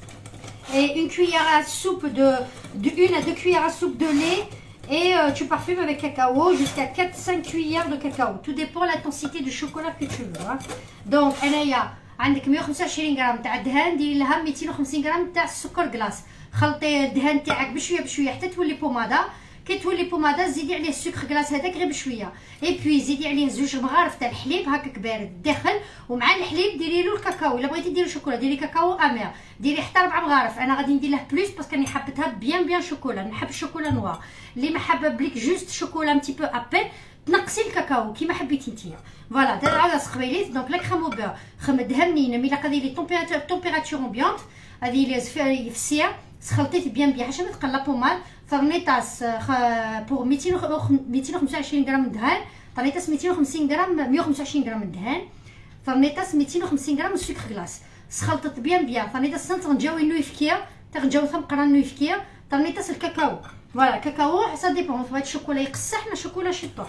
Speaker 1: Et une cuillère à soupe une à 2 cuillères à soupe de lait. Et tu parfumes avec cacao jusqu'à 4-5 cuillères de cacao. Tout dépend de l'intensité du chocolat que tu veux. Hein. Donc, أنايا عندك 125 غرام تاع الدهان، ديري لها 250 غرام تاع السكر كلاص. خلطي الدهان تاعك بشويه بشويه حتى تولي بوماده. كي تولي بوماده زيدي عليه السكر كلاص هذاك غير بشويه. اي بوي زيدي عليه 2 مغارف تاع الحليب هكاك بارد الداخل، ومع الحليب ديري له الكاكاو. الا بغيتي ديري شوكولا ديري كاكاو امير، ديري حتى 4 مغارف. انا غادي ندير له بلوس باسكو راني حبتها بيان شوكولا، نحب الشوكولا نوار. اللي ما حابه بليك جوست شوكولا ان تي بو ابي تنقصي الكاكاو كيما حبيتي نتيا. فوالا دابا عاود سخبيليت. دونك لا كريم او بور خمدها منينه مي لا قادي لي تمبيراتور امبيونط هذه لي في السيا سخلطيت بيان حاشا ما تقلى بومال. طرنيطاس بور 225 غرام دهان، طرنيطاس 250 غرام 125 غرام دهان، طرنيطاس 250 غرام سكر كلاص. سخلطت بيان طرنيطاس تنجاوي نويفكيا تنجاو ثمقران نويفكيا طرنيطاس الكاكاو. فوالا كاكاو سا ديبون، بغيت الشوكولا يقصح لا شوكولا شطوح.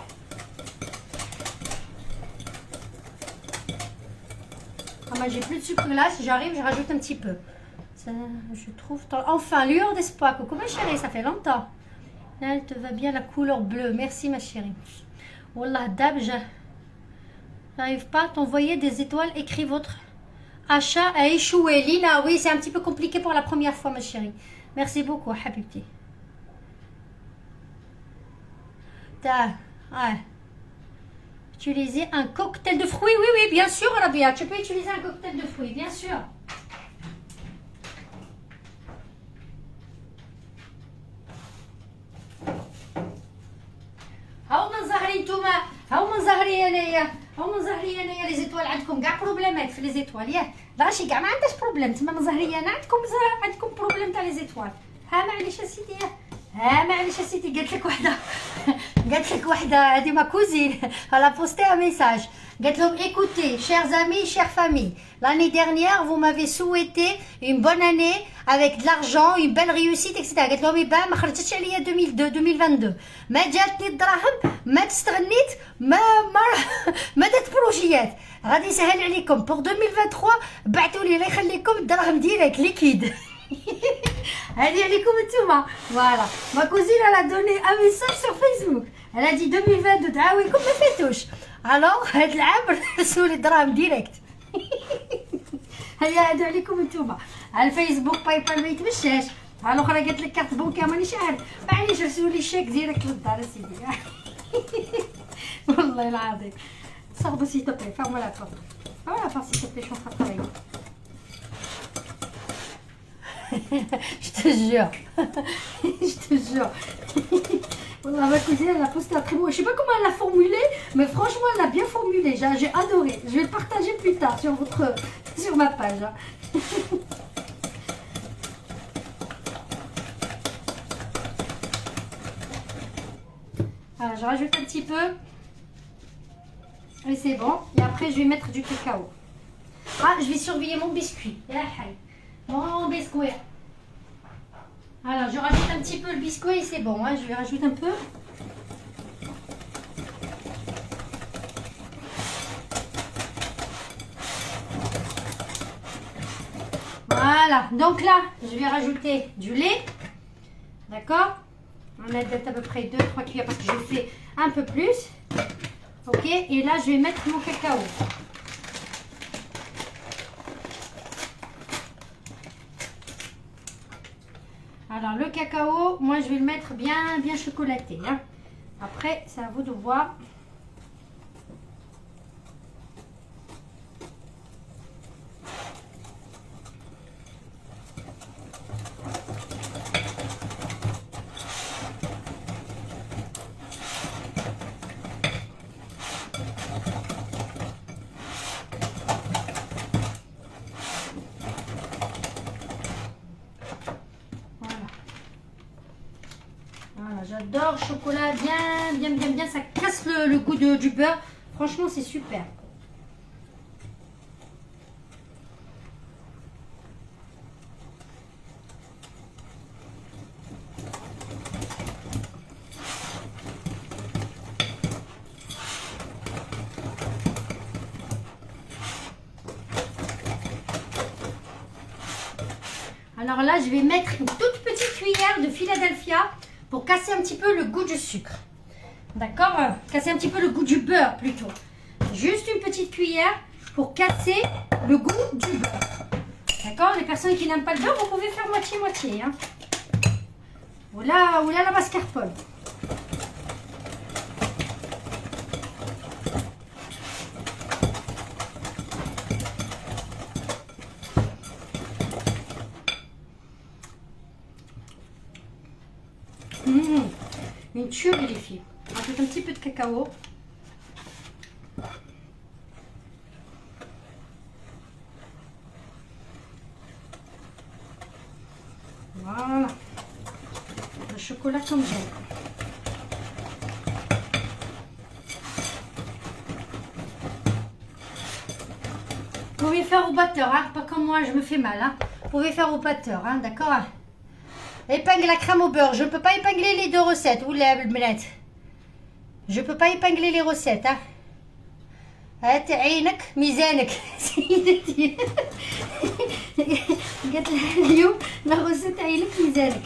Speaker 1: Moi j'ai plus de sucre glace, j'arrive, je rajoute un petit peu. Ça, je trouve. Enfin, lueur d'espoir. Coucou ma chérie, ça fait longtemps. Là, elle te va bien la couleur bleue. Merci ma chérie. Wallah, Dab, j'arrive pas à t'envoyer des étoiles. Écris votre achat a échoué. Lina, oui, c'est un petit peu compliqué pour la première fois, ma chérie. Merci beaucoup, Habibti. Ouais. Utiliser un cocktail de fruits. Oui, bien sûr, Rabia. Tu peux utiliser un cocktail de fruits, bien sûr. هاو من ظهري نتوما، هاو من ظهري انايا، هاو من ظهري انايا لي زيتوال. عندكم كاع بروبليمات في لي زيتوال ياك؟ راشي كاع ما عندهاش بروبليم. تما من ظهري انا عندكم بروبليم تاع لي زيتوال. ها معليش اسيدي، معليش اسيدي قالت لك وحده هذه ما كوزين elle a posté un message قالت لهم écoutez chers amis chères familles l'année dernière vous m'avez souhaité une bonne année avec de l'argent une belle réussite etc قالت لهم يبان ما خرجتش عليا 2022 ما جاتني الدراهم ما تستغنيت ما درت بروجيات غادي يسهل عليكم pour 2023 بعثوا لي الله يخليكم الدراهم ديريكت ليكيد هذه عليكم نتوما فوالا ما كوزين elle a donné un message sur Facebook elle a dit 2022 تعاونكم ما فاتوش الوغ هاد العام رسلوا لي دراهم ديريكت هيا هادو عليكم نتوما على الفيسبوك باي بال ما يتمشاش على الاخرى قالت لك كارت بونكا مانيش عارف معليش رسلوا لي شيك ديريكت للدار اسيدي والله العظيم صاحبي s'il te plaît ferme la porte voilà enfin s'il te plaît je suis en train de travailler je te jure je te jure voilà, ma cousine elle a posté un très beau je sais pas comment elle l'a formulé mais franchement elle l'a bien formulé j'ai adoré je vais le partager plus tard sur ma page alors je rajoute un petit peu et c'est bon et après je vais mettre du cacao ah je vais surveiller mon biscuit mon biscuit. Alors, je rajoute un petit peu le biscuit et c'est bon. Hein, je vais rajouter un peu. Voilà. Donc là, je vais rajouter du lait. D'accord? On va mettre à peu près 2-3 cuillères parce que j'ai fait un peu plus. Ok? Et là, je vais mettre mon cacao. Alors le cacao, moi je vais le mettre bien chocolaté. Hein. Après, c'est à vous de voir. J'adore le chocolat, bien, ça casse le goût du beurre. Franchement, c'est super. Alors là, je vais mettre une toute petite cuillère de Philadelphia pour casser un petit peu le goût du sucre. D'accord? Casser un petit peu le goût du beurre plutôt. Juste une petite cuillère pour casser le goût du beurre. D'accord? Les personnes qui n'aiment pas le beurre, vous pouvez faire moitié-moitié. Hein? Oula, oula la mascarpone. Une tuerie les filles. Rajoute un petit peu de cacao. Voilà. Le chocolat comme j'aime. Vous pouvez faire au batteur, hein? Pas comme moi, je me fais mal. Hein? Vous pouvez faire au batteur, hein? D'accord? Épingle la crème au beurre. Je ne peux pas épingler les deux recettes. Ou la bnat. Je ne peux pas épingler les recettes. Hein. هات عينك ميزانك سيدتي قالت لها اليوم la recette عينك ميزانك.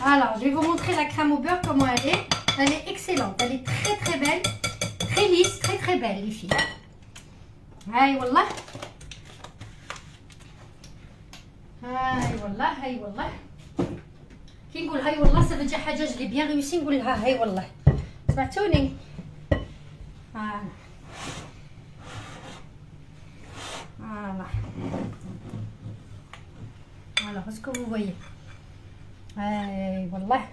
Speaker 1: Alors, je vais vous montrer la crème au beurre comment elle est. Elle est excellente. Elle est très belle. Très lisse, très belle les filles. هاي والله. هاي والله كي نقول هاي والله صافي حاجه اللي بيان ريوسي نقول لها هاي والله سمعتوني فوالا باسكو vous voyez هاي والله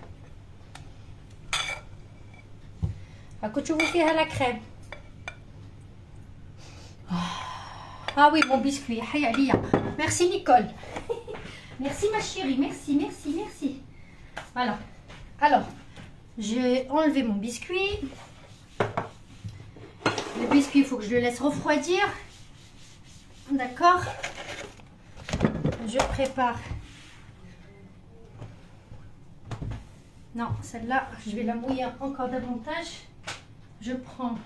Speaker 1: هاكو تشوفوا فيها لا كريم oui mon biscuit حي عليا merci Nicole. Merci ma chérie, merci. Voilà. Alors, j'ai enlevé mon biscuit. Le biscuit, il faut que je le laisse refroidir. D'accord. Je prépare. Non, celle-là, je vais la mouiller encore davantage. Je prends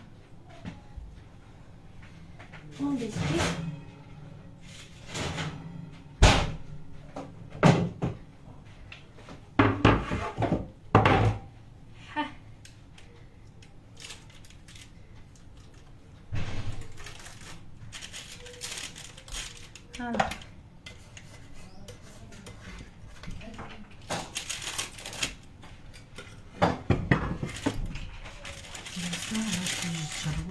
Speaker 1: mon biscuit. Ah. Voilà.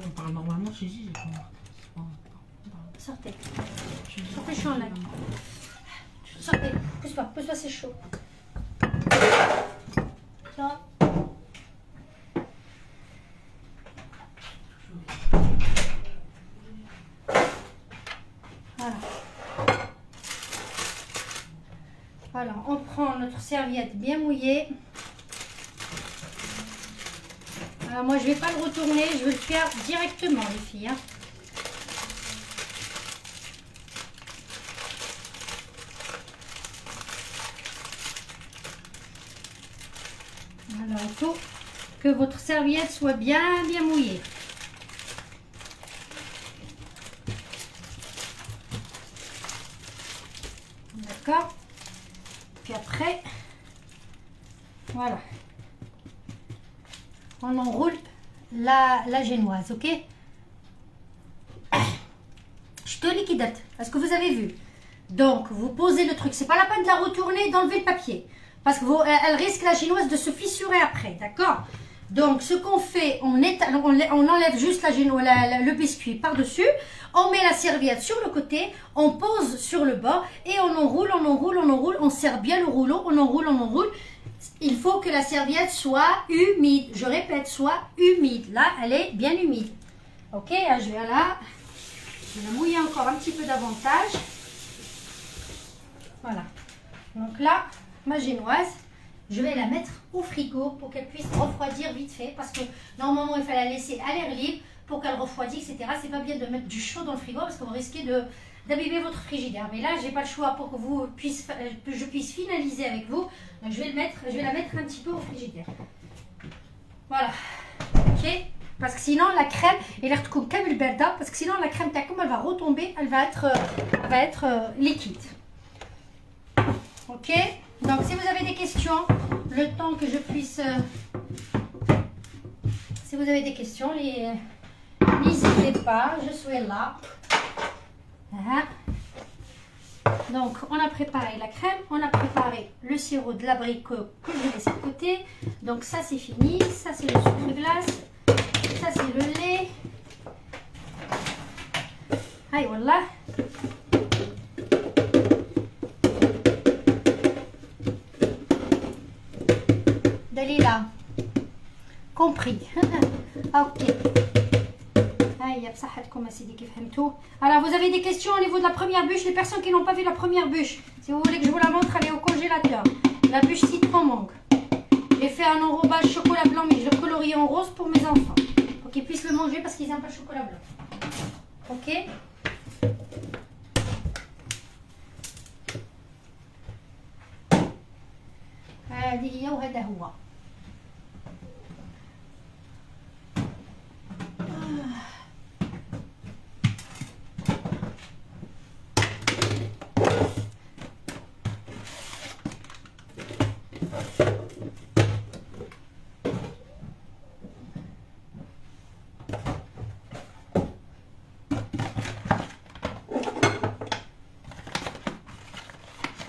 Speaker 2: On parle normalement, je dis.
Speaker 1: Sortez. Sortez, je suis en live. Sortez. Pousse-toi, c'est chaud. Tiens. Voilà. Voilà, on prend notre serviette bien mouillée. Alors moi, je ne vais pas le retourner, je vais le faire directement, les filles. Hein. Alors, il faut que votre serviette soit bien mouillée. D'accord. Puis après, voilà. On enroule la génoise, ok? Je te liquide. Est-ce que vous avez vu? Donc, vous posez le truc. C'est pas la peine de la retourner et d'enlever le papier. Parce que elle risque, la génoise, de se fissurer après, d'accord? Donc, ce qu'on fait, on enlève juste le biscuit par-dessus. On met la serviette sur le côté. On pose sur le bas. Et on enroule. On serre bien le rouleau. On enroule. Il faut que la serviette soit humide. Je répète, soit humide. Là, elle est bien humide. Ok, je vais la mouiller encore un petit peu davantage. Voilà. Donc là, ma génoise, je vais la mettre au frigo pour qu'elle puisse refroidir vite fait. Parce que normalement, il fallait la laisser à l'air libre pour qu'elle refroidisse, etc. C'est pas bien de mettre du chaud dans le frigo parce que vous risquez d'abîmer votre frigidaire. Mais là, j'ai pas le choix pour que je puisse finaliser avec vous. Donc je vais la mettre un petit peu au frigidaire. Voilà. Ok. Parce que sinon la crème, parce que sinon la crème comme elle va retomber, elle va être liquide. Ok. Donc si vous avez des questions, le temps que je puisse, si vous avez des questions, n'hésitez pas, je suis là. Voilà. Donc, on a préparé la crème, on a préparé le sirop de l'abricot que je vais laisser de côté. Donc, ça, c'est fini. Ça, c'est le sucre glace. Ça, c'est le lait. Aïe, voilà. Dalila. Compris. Ok. Alors, vous avez des questions au niveau de la première bûche? Les personnes qui n'ont pas vu la première bûche, si vous voulez que je vous la montre, elle est au congélateur. La bûche citron mangue. J'ai fait un enrobage chocolat blanc, mais je le colorie en rose pour mes enfants. Pour qu'ils puissent le manger parce qu'ils n'aiment pas le chocolat blanc. Ok?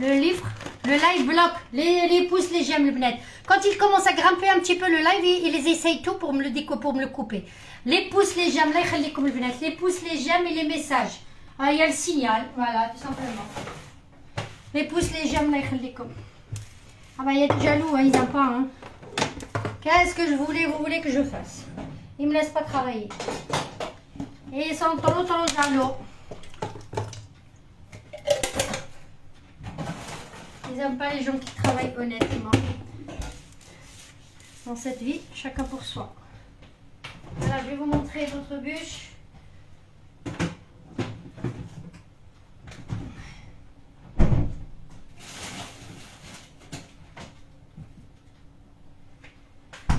Speaker 1: Le livre, le live bloque, les pouces, les j'aime, le bnet. Quand il commence à grimper un petit peu le live, il les essaye tout pour me le couper. Les pouces, les j'aime, les pouces, les j'aime et les messages. Ah, il y a le signal, voilà, tout simplement. Les pouces, les j'aime, ah bah il y a des jaloux, hein, ils n'aiment pas. Hein. Qu'est-ce que vous voulez que je fasse? Ils me laissent pas travailler. Et ils sont trop jaloux. Ils n'aiment pas les gens qui travaillent honnêtement. dans cette vie, chacun pour soi. Voilà, je vais vous montrer votre bûche.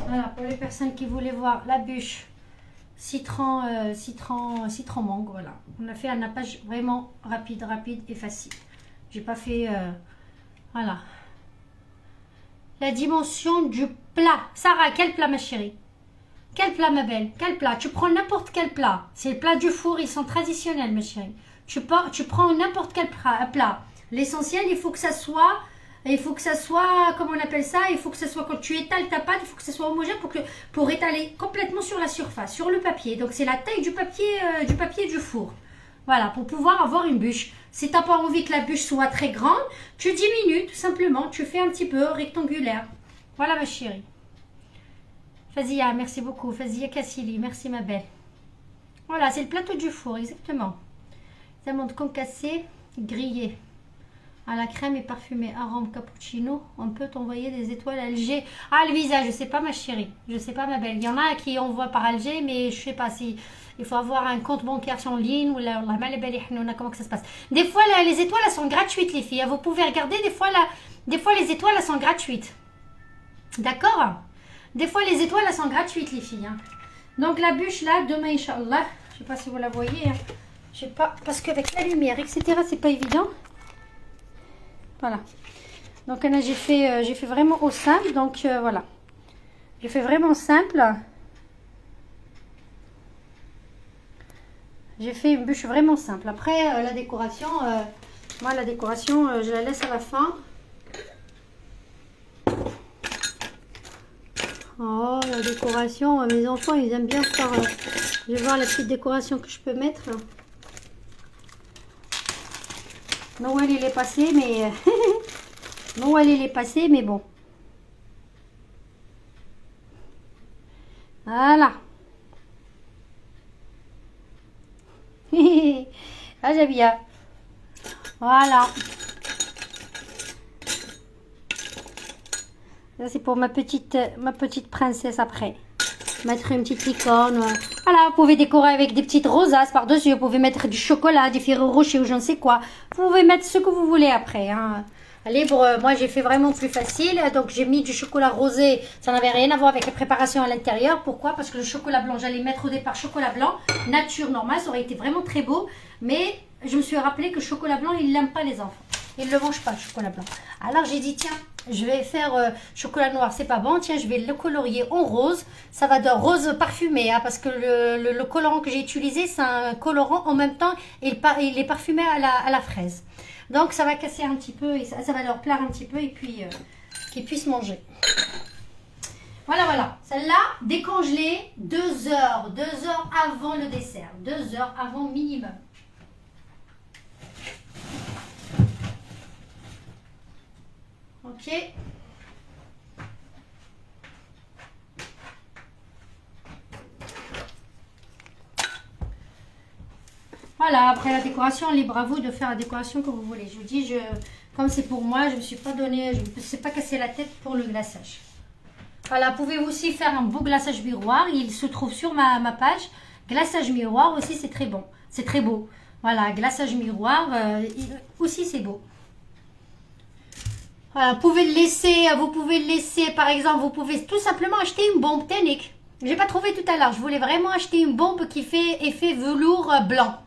Speaker 1: Voilà, pour les personnes qui voulaient voir la bûche citron mangue, voilà. On a fait un nappage vraiment rapide et facile. J'ai pas fait, voilà. La dimension du plat. Sarah, quel plat ma chérie? Quel plat ma belle? Quel plat? Tu prends n'importe quel plat. C'est le plat du four, ils sont traditionnels ma chérie. Tu prends n'importe quel plat. L'essentiel, il faut que ça soit, comment on appelle ça? Il faut que ça soit, quand tu étales ta pâte, il faut que ça soit homogène pour étaler complètement sur la surface, sur le papier. Donc c'est la taille du papier du four. Voilà, pour pouvoir avoir une bûche. Si tu n'as pas envie que la bûche soit très grande, tu diminues tout simplement. Tu fais un petit peu rectangulaire. Voilà ma chérie. Fazia, merci beaucoup. Fazia Kassili, merci ma belle. Voilà, c'est le plateau du four, exactement. Amande concassée, grillée. À la crème et parfumée. Arôme cappuccino. On peut t'envoyer des étoiles Alger. Ah, le visage, je sais pas ma chérie. Je sais pas ma belle. Il y en a qui envoient par Alger, mais je sais pas si... Il faut avoir un compte bancaire en ligne ou là, comment que ça se passe. Des fois, là, les étoiles, elles sont gratuites, les filles. Vous pouvez regarder, des fois, les étoiles, elles sont gratuites. D'accord? Des fois, les étoiles, elles sont gratuites, les filles. Hein. Donc, la bûche, là, demain, Inch'Allah. Je sais pas si vous la voyez. Hein. Je sais pas, parce qu'avec la lumière, etc., c'est pas évident. Voilà. Donc, là, j'ai fait vraiment au simple. Donc, voilà. J'ai fait vraiment simple. J'ai fait une bûche vraiment simple. Après, la décoration, moi, la décoration, je la laisse à la fin. Oh, la décoration, mes enfants, ils aiment bien faire... je vais voir la petite décoration que je peux mettre. Noël, il est passé, mais... Noël, il est passé, mais bon. Voilà. Ah, j'aime bien. Voilà. Ça, c'est pour ma petite princesse après. Mettre une petite icône. Voilà, vous pouvez décorer avec des petites rosaces par-dessus. Vous pouvez mettre du chocolat, des Ferrero Rocher ou je ne sais quoi. Vous pouvez mettre ce que vous voulez après. Hein. Libre, moi j'ai fait vraiment plus facile. Donc j'ai mis du chocolat rosé. Ça n'avait rien à voir avec la préparation à l'intérieur. Pourquoi? Parce que le chocolat blanc, j'allais mettre au départ chocolat blanc. Nature normale, ça aurait été vraiment très beau. Mais je me suis rappelé que le chocolat blanc, ils l'aiment pas les enfants. Ils ne le mangent pas le chocolat blanc. Alors j'ai dit tiens, je vais faire chocolat noir, c'est pas bon. Tiens, je vais le colorier en rose. Ça va de rose parfumé. Hein, parce que le colorant que j'ai utilisé, c'est un colorant en même temps. Il est parfumé à la fraise. Donc ça va casser un petit peu, et ça va leur plaire un petit peu et puis qu'ils puissent manger. Voilà, voilà. Celle-là, décongelée 2 heures. 2 heures avant le dessert. 2 heures avant minimum. Ok. Voilà, après la décoration, libre à vous de faire la décoration que vous voulez. Je vous dis, comme c'est pour moi, je ne me suis pas donné, je ne me suis pas cassé la tête pour le glaçage. Voilà, vous pouvez aussi faire un beau glaçage miroir. Il se trouve sur ma page. Glaçage miroir aussi, c'est très bon. C'est très beau. Voilà, glaçage miroir, aussi c'est beau. Voilà, vous pouvez le laisser, par exemple, vous pouvez tout simplement acheter une bombe technique. Je n'ai pas trouvé tout à l'heure. Je voulais vraiment acheter une bombe qui fait effet velours blanc.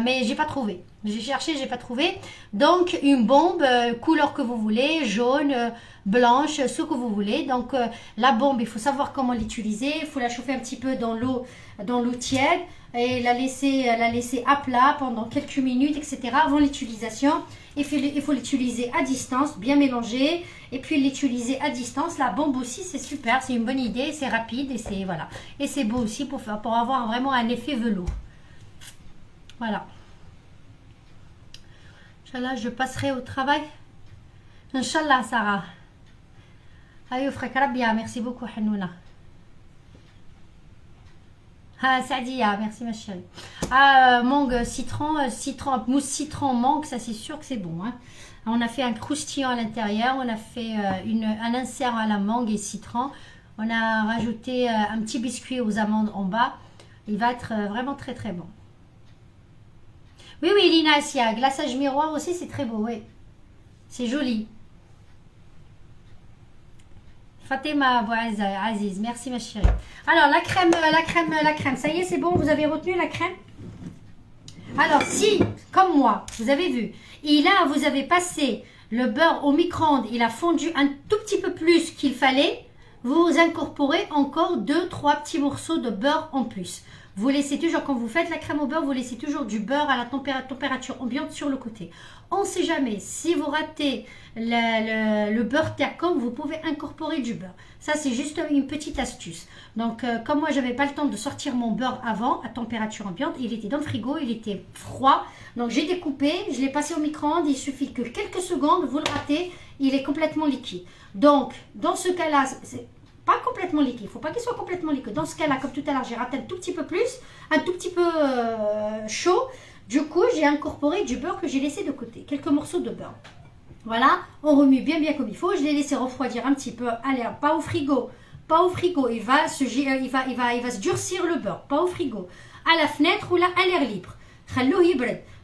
Speaker 1: Mais j'ai pas trouvé. J'ai cherché, j'ai pas trouvé. Donc une bombe, couleur que vous voulez, jaune, blanche, ce que vous voulez. Donc la bombe, il faut savoir comment l'utiliser. Il faut la chauffer un petit peu dans l'eau tiède et la laisser à plat pendant quelques minutes, etc. avant l'utilisation. Il faut l'utiliser à distance, bien mélanger. Et puis l'utiliser à distance. La bombe aussi, c'est super, c'est une bonne idée, c'est rapide et c'est voilà. Et c'est beau aussi pour avoir vraiment un effet velours. Voilà. Inch'Allah, je passerai au travail. Inch'Allah, Sarah. Ayouf Rabia, merci beaucoup, Hanouna. Ah, Sadia, merci ma chérie. Mangue, citron, mousse citron, mangue, ça c'est sûr que c'est bon. Hein. On a fait un croustillant à l'intérieur, on a fait un insert à la mangue et citron. On a rajouté un petit biscuit aux amandes en bas. Il va être vraiment très très bon. Oui, oui, Lina, s'il y a glaçage miroir aussi, c'est très beau, oui. C'est joli. Fatima Abou Aziz, merci ma chérie. Alors, la crème, ça y est, c'est bon, vous avez retenu la crème? Alors, si, comme moi, vous avez vu, et là, vous avez passé le beurre au micro-ondes, il a fondu un tout petit peu plus qu'il fallait, vous incorporez encore 2-3 petits morceaux de beurre en plus. Vous laissez toujours, quand vous faites la crème au beurre, vous laissez toujours du beurre à la température ambiante sur le côté. On ne sait jamais, si vous ratez le beurre Tercom, vous pouvez incorporer du beurre. Ça, c'est juste une petite astuce. Donc, comme moi, je n'avais pas le temps de sortir mon beurre avant, à température ambiante, il était dans le frigo, il était froid. Donc, j'ai découpé, je l'ai passé au micro-ondes, il suffit que quelques secondes, vous le ratez, il est complètement liquide. Donc, dans ce cas-là, c'est pas complètement liquide, il ne faut pas qu'il soit complètement liquide. Dans ce cas-là, comme tout à l'heure, j'ai raté un tout petit peu plus, un tout petit peu chaud. Du coup, j'ai incorporé du beurre que j'ai laissé de côté, quelques morceaux de beurre. Voilà, on remue bien comme il faut. Je l'ai laissé refroidir un petit peu. Allez, pas au frigo, il va se durcir le beurre, pas au frigo. À la fenêtre ou là, à l'air libre.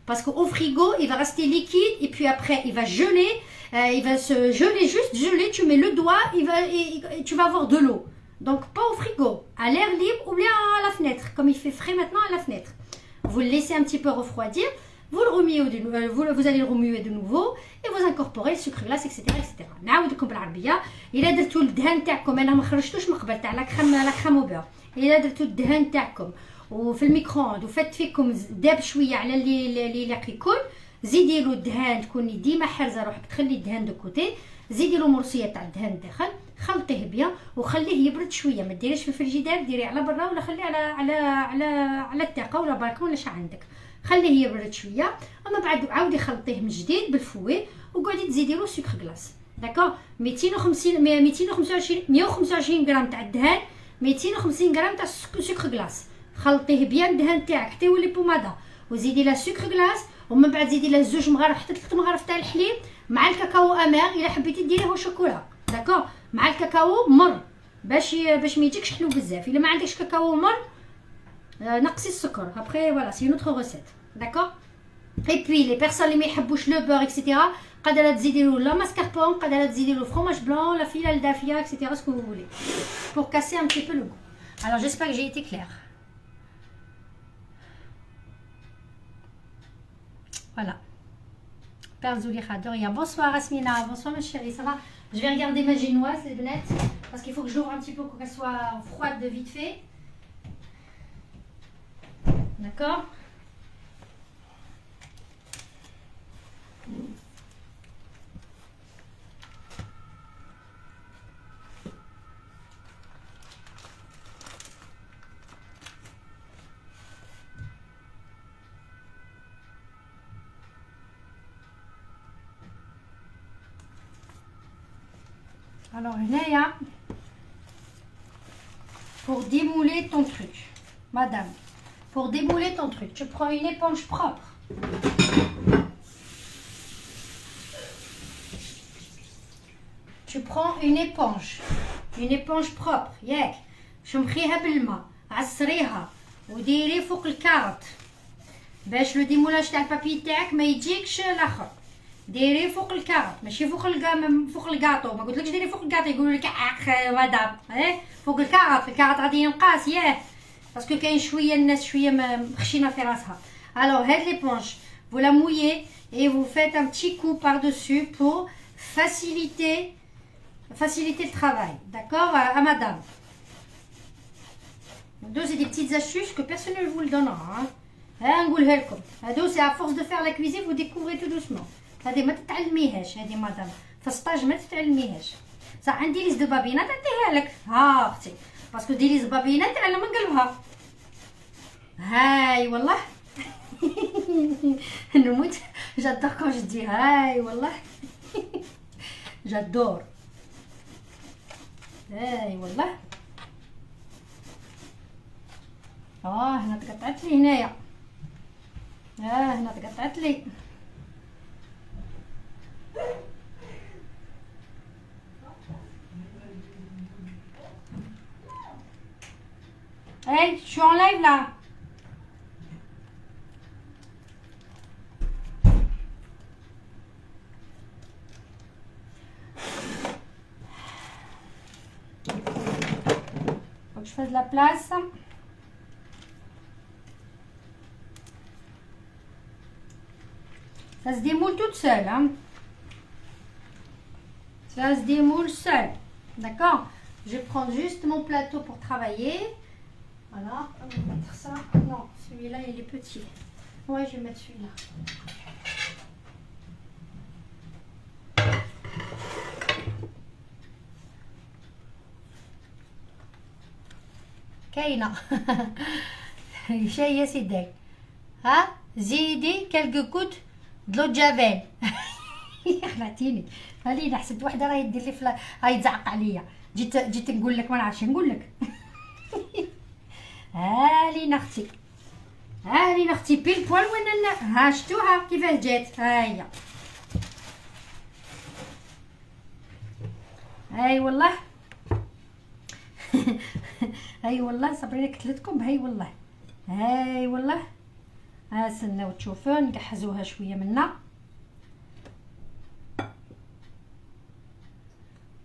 Speaker 1: Parce qu'au frigo, il va rester liquide et puis après, il va geler. Il va se geler, juste geler, tu mets le doigt, tu vas avoir de l'eau. Donc pas au frigo, à l'air libre ou bien à la fenêtre, comme il fait frais maintenant à la fenêtre. Vous le laissez un petit peu refroidir, vous allez le remuer de nouveau et vous incorporez le sucre glace, etc. etc. نعاودكم بالعربيه الا درتوا الدهان تاعكم انا ما خرجتوش من قبل تاع لا كريم او بير الا درتوا الدهان تاعكم وفي الميكرووند وفات فيكم داب شويه على اللي يكون زيدي له الدهان تكوني ديما حارزه روحك تخلي الدهان دو كوتي زيدي له مرصيه تاع الدهان داخل خلطيه بيان وخليه يبرد شويه ما ديريش في الفريجيدير ديريه على برا ولا خليه على التاقه ولا بالكون ولا شا عندك خليه يبرد شويه اما بعد عاودي خلطيه من جديد بالفوي وقعدي تزيدي له سكر غلاس داكور 125 غرام تاع الدهان 250 غرام تاع سكر غلاس خلطيه بيان الدهان تاعك حتى يولي بوماده وزيدي له سكر غلاس ومن بعد زيدي له 2 مغارف حتى 3 مغارف تاع الحليب مع الكاكاو امير الا حبيتي ديريه شوكولا داكور مع الكاكاو مر باش ما يجيكش حلو بزاف الا ما عندكش كاكاو مر نقصي السكر après voilà c'est une autre recette d'accord et puis les personnes اللي ما يحبوش le beurre etc قادره تزيدي له لا ماسكاربون قادره تزيدي له fromage blanc la philadelphia etc ce que vous voulez pour casser un petit peu le goût. Alors j'espère que j'ai été claire. Voilà. Père Zouliha, de rien. Bonsoir Asmina, bonsoir ma chérie, ça va? Je vais regarder ma génoise, les lunettes, parce qu'il faut que je l'ouvre un petit peu pour qu'elle soit froide de vite fait. D'accord? Alors, Léa, pour démouler ton truc, madame, pour démouler ton truc, tu prends une éponge propre. Tu prends une éponge propre, ياك شمخيها بالماء عصريها وديري فوق الكاروت باش لو ديمولاج تاع البابي تاعك ما يجيكش الاخر. ديري فوق الكاروت ماشي فوق الكاطو، ما قلتلكش ديري فوق الكاطو يقولوا لك مدام فوق الكاروت غادي ينقاس ياه باسكو كاين شويه الناس شويه مخشينه في راسها. Alors هاد l'éponge vous la mouillez et vous faites un petit coup par dessus pour faciliter le travail, d'accord, à madame. Donc c'est des petites astuces que personne ne vous le donnera hein. نقولها لكم هادو c'est à force de faire la cuisine vous découvrez tout doucement. هذه ما تتعلميهاش هذه مدام في السطاج ما تتعلميهاش. صح عندي ليز دو بابينات نعطيها لك ها اختي باسكو دي ليز بابينات على من قلبها هاي والله نموت جادور كون جو دي هاي والله جادور هاي والله هنا تقطعت لي هنايا. هنا تقطعت لي. Hey, je suis en live là. Faut que je fasse de la place. Ça se démoule toute seule, hein. Ça se démoule seul. D'accord? Je vais prendre juste mon plateau pour travailler. Voilà, on va mettre ça. Non, celui-là, il est petit. Ouais, je vais mettre celui-là. كاينه شاي يا سيدي. ها زيدي كالكو كوت دلو جافيل. خلعتيني. هالي حسبت وحده راهي دير لي راهي تزعق عليا. جيت نقول لك ما نعرفش نقول لك. هالي اختي. هالي اختي بيل بوال وين ها شفتوها كيفاه جات. ها هي. هاي والله. هاي والله صبري قلت لكم. هاي والله. هاي والله. استناو تشوفوا نقحزوها شويه منا.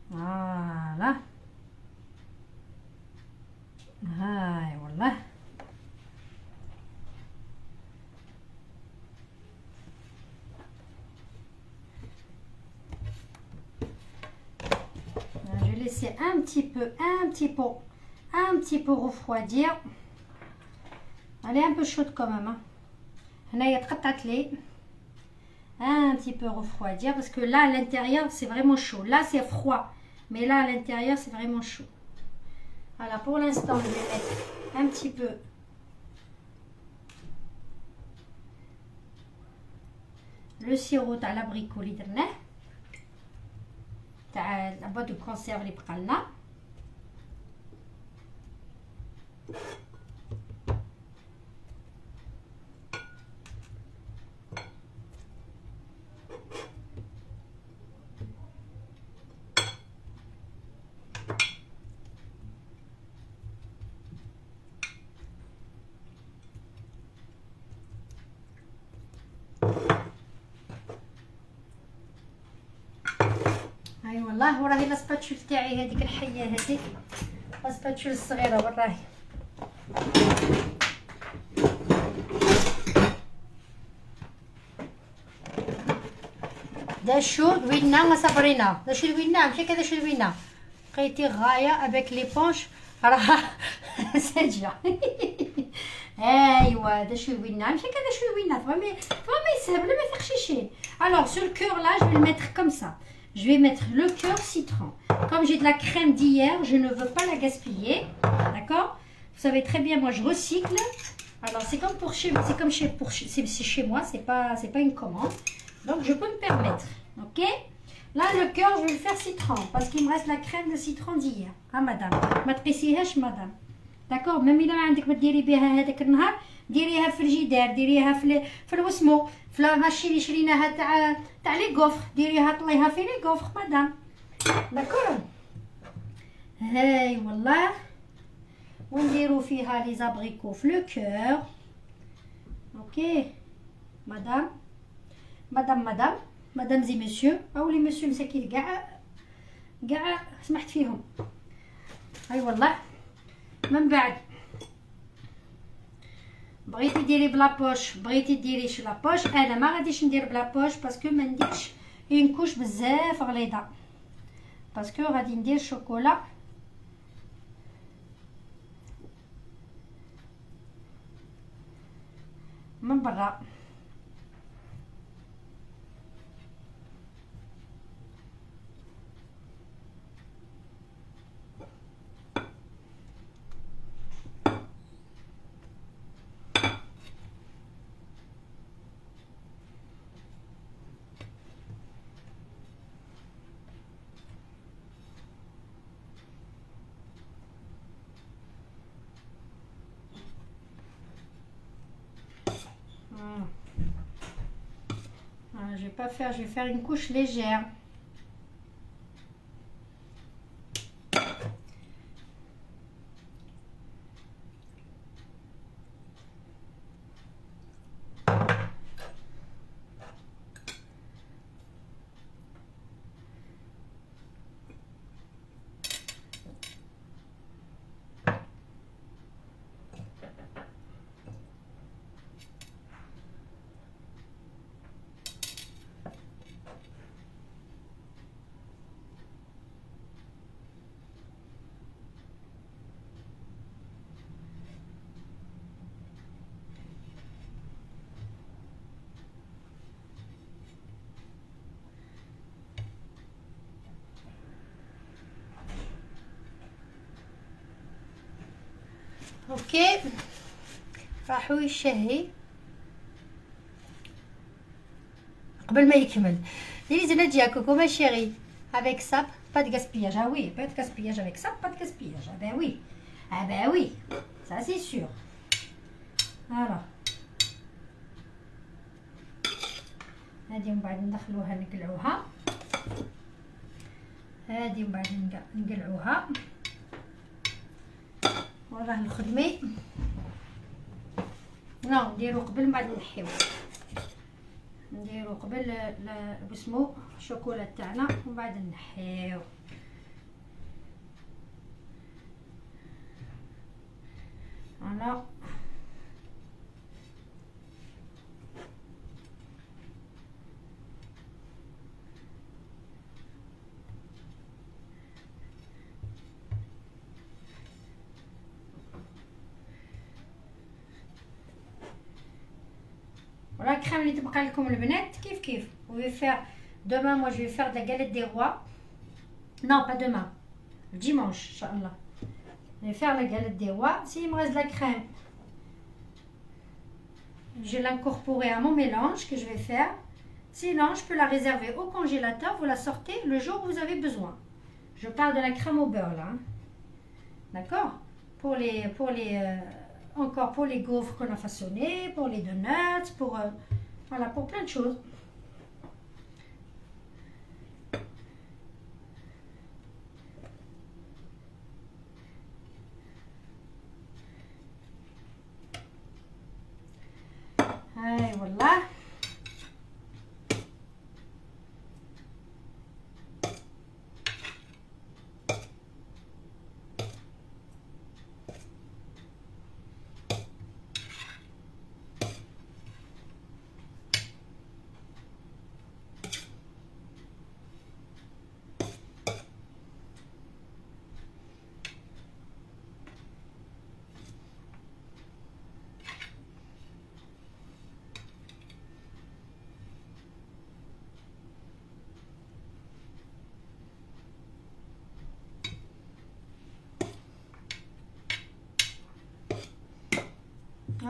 Speaker 1: فوالا. هاي والله. Je vais laisser un petit peu refroidir. Elle est un peu chaude quand même, hein. هنايا تقطعت لي. Un petit peu refroidir parce que là à l'intérieur c'est vraiment chaud. Là c'est froid, mais là à l'intérieur c'est vraiment chaud. Voilà, pour l'instant je vais mettre un petit peu le sirop تاع l'abricot اللي درناه تاع la boîte de conserve اللي بقى لنا. هاي والله. وراهي لاسباتشول تاعي هذيك الحيه هذيك لاسباتشول الصغيره وراهي. داشو دوينا صبرينا. داشو دوينا ماشي كذا. شو دوينا بقيتي غايه افيك لي بونش راه ساجيه. ايوا داشو دوينا ماشي كذا. شو دوينا فهمي سهل ما تخشيشين. الوغ سور الكور لا جو vais le mettre comme ça. Je vais mettre le cœur citron. Comme j'ai de la crème d'hier, je ne veux pas la gaspiller. D'accord? Vous savez très bien, moi je recycle. Alors c'est comme c'est chez moi, c'est pas une commande. Donc je peux me permettre. Ok? Là le cœur, je vais le faire citron parce qu'il me reste la crème de citron d'hier. Ah madame, ما تقيسيهاش madame. D'accord? Même إذا ما عندك ما ديري بها هذاك النهار ديريها في الجدار، ديريها في الوسمو، في لاماشين اللي شريناها تاع لي غوفر، ديريها طليها في لي غوفر مدام. داكور. هاي والله. ونديرو فيها لي زابريكو في لو كور. اوكي مدام زي مسيو او لي مسيو مساكين كاع سمحت فيهم. هاي والله. من بعد بغيتي ديري بلا بوش بغيتي ديريش لا بوش. انا ما غاديش ندير بلا بوش باسكو ما نديرش اون كوش بزاف غليظه باسكو غادي ندير شوكولا من برا. vais pas faire, je vais faire une couche légère. اوكي راحوا يشهي قبل ما يكمل. Les énergies à coco ma chérie, avec ça pas de gaspillage. Ah oui, pas de gaspillage avec ça, pas de gaspillage. Ah ben oui, ah ben oui, ça c'est sûr. Voilà. هذه من بعد ندخلوها نقلعوها، هذه من بعد نقلعوها وراه الخدمي. لا نديرو قبل ما نحيو، نديرو قبل بسمو الشوكولا تاعنا ومن بعد نحيو. انا la crème اللي تبقى لكم البنات كيف كيف. Vous pouvez faire demain, moi je vais faire de la galette des rois. Non, pas demain, dimanche, Inch'Allah. Je vais faire la galette des rois. S'il me reste de la crème, je vais l'incorporer à mon mélange que je vais faire. Sinon, je peux la réserver au congélateur. Vous la sortez le jour où vous avez besoin. Je parle de la crème au beurre là. Hein. D'accord. Pour les gaufres qu'on a façonnés, pour les donuts, voilà, pour plein de choses. Allez, voilà.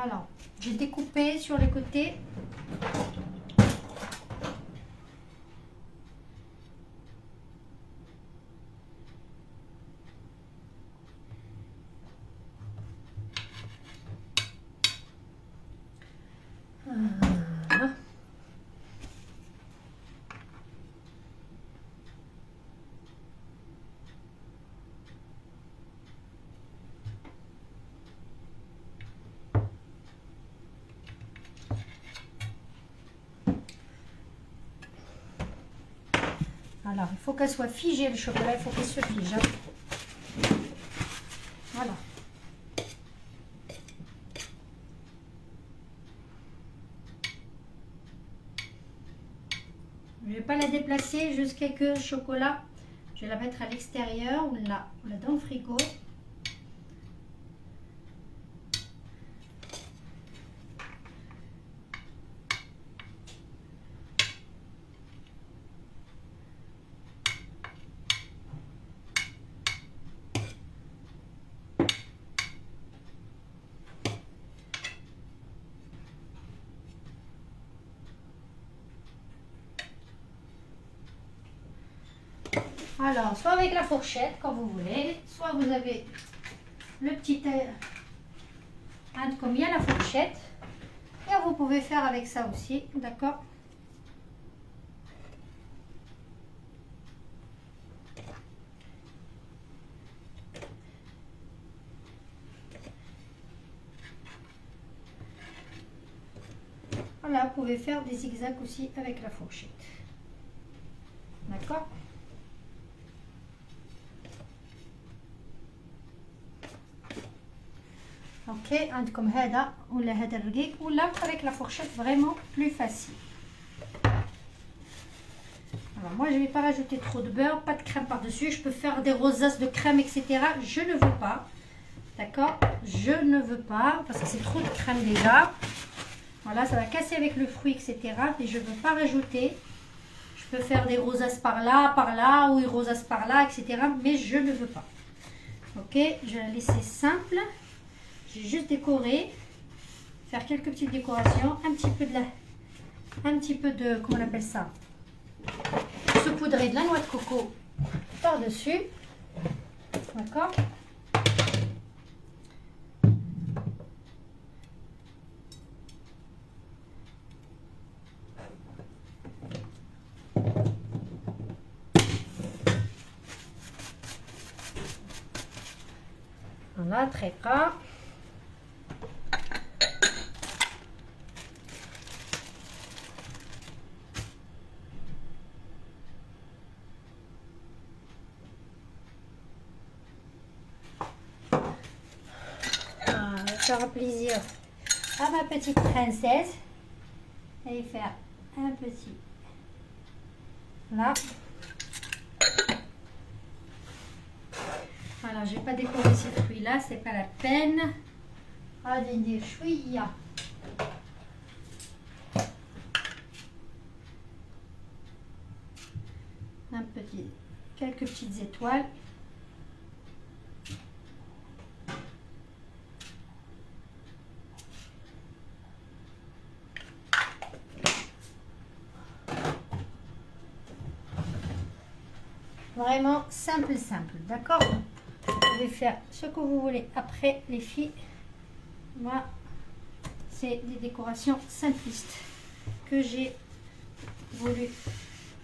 Speaker 1: Alors, j'ai découpé sur les côtés. Voilà. Alors, il faut qu'elle soit figée, le chocolat, il faut qu'elle se fige. Hein. Voilà. Je ne vais pas la déplacer jusqu'à que le chocolat, je vais la mettre à l'extérieur ou là dans le frigo. Alors, soit avec la fourchette, quand vous voulez, soit vous avez le petit comme il y a la fourchette. Et vous pouvez faire avec ça aussi, d'accord? Voilà, vous pouvez faire des zigzags aussi avec la fourchette. D'accord? Ok, عندكم هذا ولا هذا الرقيق ولا avec la fourchette vraiment plus facile. Alors moi je ne vais pas rajouter trop de beurre, pas de crème par-dessus. Je peux faire des rosaces de crème, etc. Je ne veux pas. D'accord? Je ne veux pas parce que c'est trop de crème déjà. Voilà, ça va casser avec le fruit, etc. Et je ne veux pas rajouter. Je peux faire des rosaces par là, ou des rosaces par là, etc. Mais je ne veux pas. Ok, je vais la laisser simple. J'ai juste décoré. Faire quelques petites décorations. Un petit peu de, comment on appelle ça? Saupoudrer de la noix de coco par-dessus. D'accord? Voilà, très gras. Faire plaisir à ma petite princesse et faire un petit là. Voilà, je vais pas décorer ces fruits là, c'est pas la peine. Ah, des chouïa. Quelques petites étoiles. Vraiment simple, d'accord? Vous pouvez faire ce que vous voulez après, les filles. Moi, c'est des décorations simplistes que j'ai voulu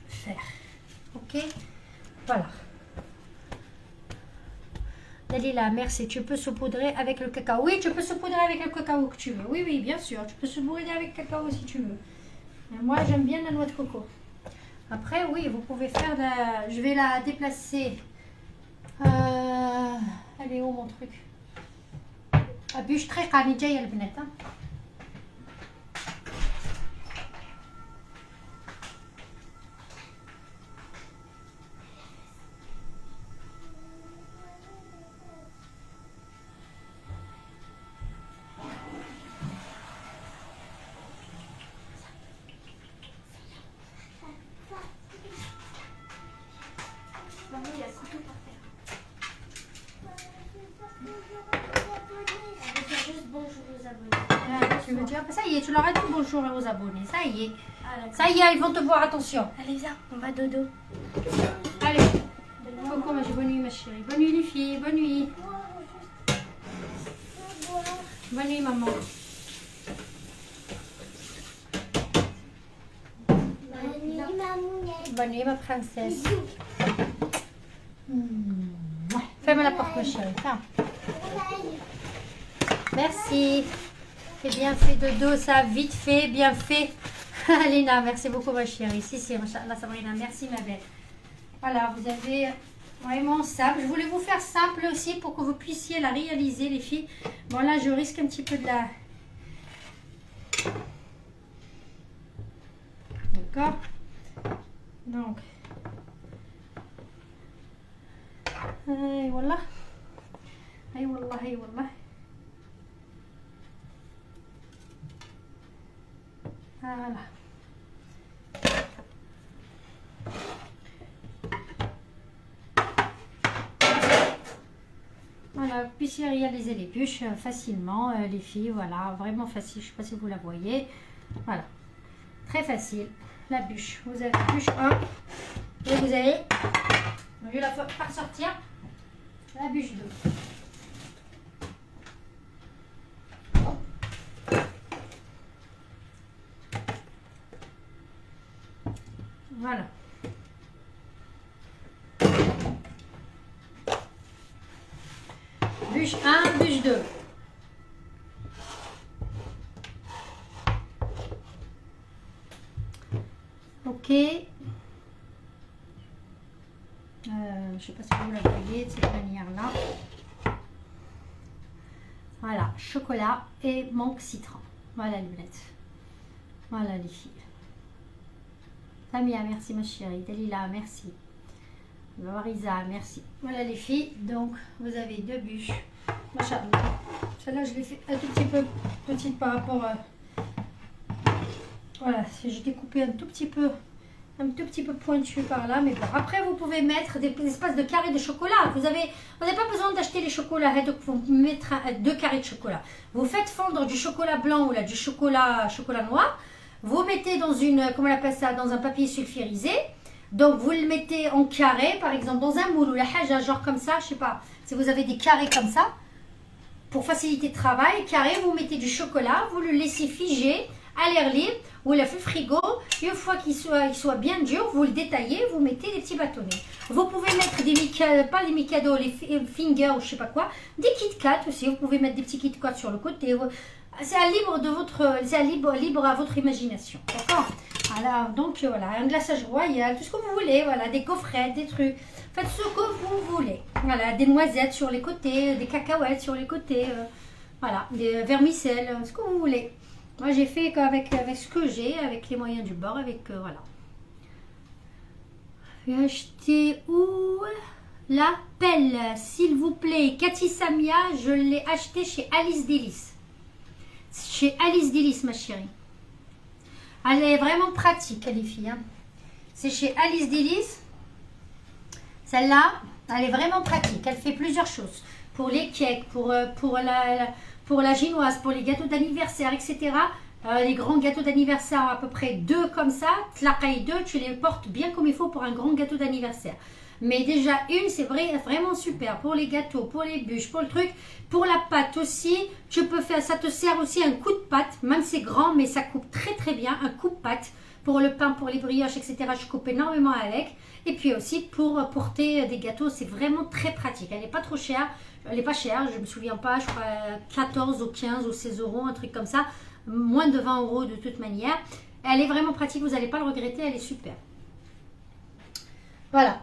Speaker 1: faire. Ok? Voilà. Dalila, merci. Tu peux saupoudrer avec le cacao. Oui, tu peux saupoudrer avec le cacao que tu veux. Oui, oui, bien sûr. Tu peux saupoudrer avec le cacao si tu veux. Mais moi, j'aime bien la noix de coco. Après, oui, vous pouvez faire la... Je vais la déplacer. Elle est où mon truc? بيش دقيقة راني جاية البنات. Ça y est, tu leur as dit bonjour aux abonnés. Ça y est. Ça y est, ils vont te voir. Attention.
Speaker 2: Allez, viens, on va dodo.
Speaker 1: Allez. Coco, bonne nuit, ma chérie. Bonne nuit, les filles. Bonne nuit. Bonne nuit, maman. Bonne nuit, ma princesse. Ferme la porte, ma chérie. Ferme. Merci. C'est bien fait dodo, ça, vite fait, bien fait. Léna, merci beaucoup ma chérie. Si, machallah, Sabrina, merci ma belle. Voilà, vous avez vraiment simple. Je voulais vous faire simple aussi pour que vous puissiez la réaliser, les filles. Bon, là, je risque un petit peu de la... D'accord? Donc... Aïe, wallah. Aïe, wallah, aïe, wallah. Voilà. Voilà, vous puissiez réaliser les bûches facilement, les filles, voilà, vraiment facile, je ne sais pas si vous la voyez, voilà, très facile, la bûche, vous avez la bûche 1, et vous allez, je vais la faire sortir, la bûche 2. Voilà. Bûche 1, bûche 2. Ok. Je ne sais pas si vous la voyez de cette manière-là. Voilà, chocolat et mangue citron. Voilà les lunettes. Voilà les filles. Tamia, merci ma chérie. Dalila, merci. Marisa, merci. Voilà les filles. Donc, vous avez 2 bûches. Machallah. Celle-là, je l'ai fait un tout petit peu petite par rapport à... Voilà, j'ai découpé un tout petit peu pointu par là, mais bon. Après, vous pouvez mettre des espaces de carrés de chocolat. Vous n'avez pas besoin d'acheter les chocolats, donc vous mettre 2 carrés de chocolat. Vous faites fondre du chocolat blanc ou là, du chocolat noir. Vous mettez dans une, comment on appelle ça, dans un papier sulfurisé. Donc, vous le mettez en carré, par exemple, dans un moule ou la haja, genre comme ça, je sais pas, si vous avez des carrés comme ça, pour faciliter le travail, carré, vous mettez du chocolat, vous le laissez figer à l'air libre, vous le faites frigo, une fois qu'il soit bien dur, vous le détaillez, vous mettez des petits bâtonnets. Vous pouvez mettre des pas les Mikado, les fingers ou je sais pas quoi, des Kit Kat aussi, vous pouvez mettre des petits Kit Kat sur le côté. C'est libre à votre imagination, d'accord? Voilà, donc voilà, un glaçage royal, tout ce que vous voulez, voilà, des coffrets, des trucs, faites ce que vous voulez. Voilà, des noisettes sur les côtés, des cacahuètes sur les côtés, voilà, des vermicelles, ce que vous voulez. Moi j'ai fait avec ce que j'ai, avec les moyens du bord, avec voilà. J'ai acheté où la pelle, s'il vous plaît, Cathy Samia, je l'ai acheté chez Alice Délice. Chez Alice Délice, ma chérie. Elle est vraiment pratique, les filles. Hein. C'est chez Alice Délice. Celle-là, elle est vraiment pratique. Elle fait plusieurs choses. Pour les cakes, pour la chinoise, pour les gâteaux d'anniversaire, etc. Les grands gâteaux d'anniversaire, à peu près 2 comme ça. Tlacaille 2, tu les portes bien comme il faut pour un grand gâteau d'anniversaire. Mais déjà une, c'est vraiment super pour les gâteaux, pour les bûches, pour le truc. Pour la pâte aussi, tu peux faire, ça te sert aussi un coup de pâte. Même c'est grand, mais ça coupe très très bien. Un coup de pâte pour le pain, pour les brioches, etc. Je coupe énormément avec. Et puis aussi pour porter des gâteaux, c'est vraiment très pratique. Elle n'est pas trop chère. Elle n'est pas chère, je ne me souviens pas, je crois 14 ou 15 ou 16 euros, un truc comme ça. Moins de 20 euros de toute manière. Elle est vraiment pratique, vous n'allez pas le regretter, elle est super. Voilà.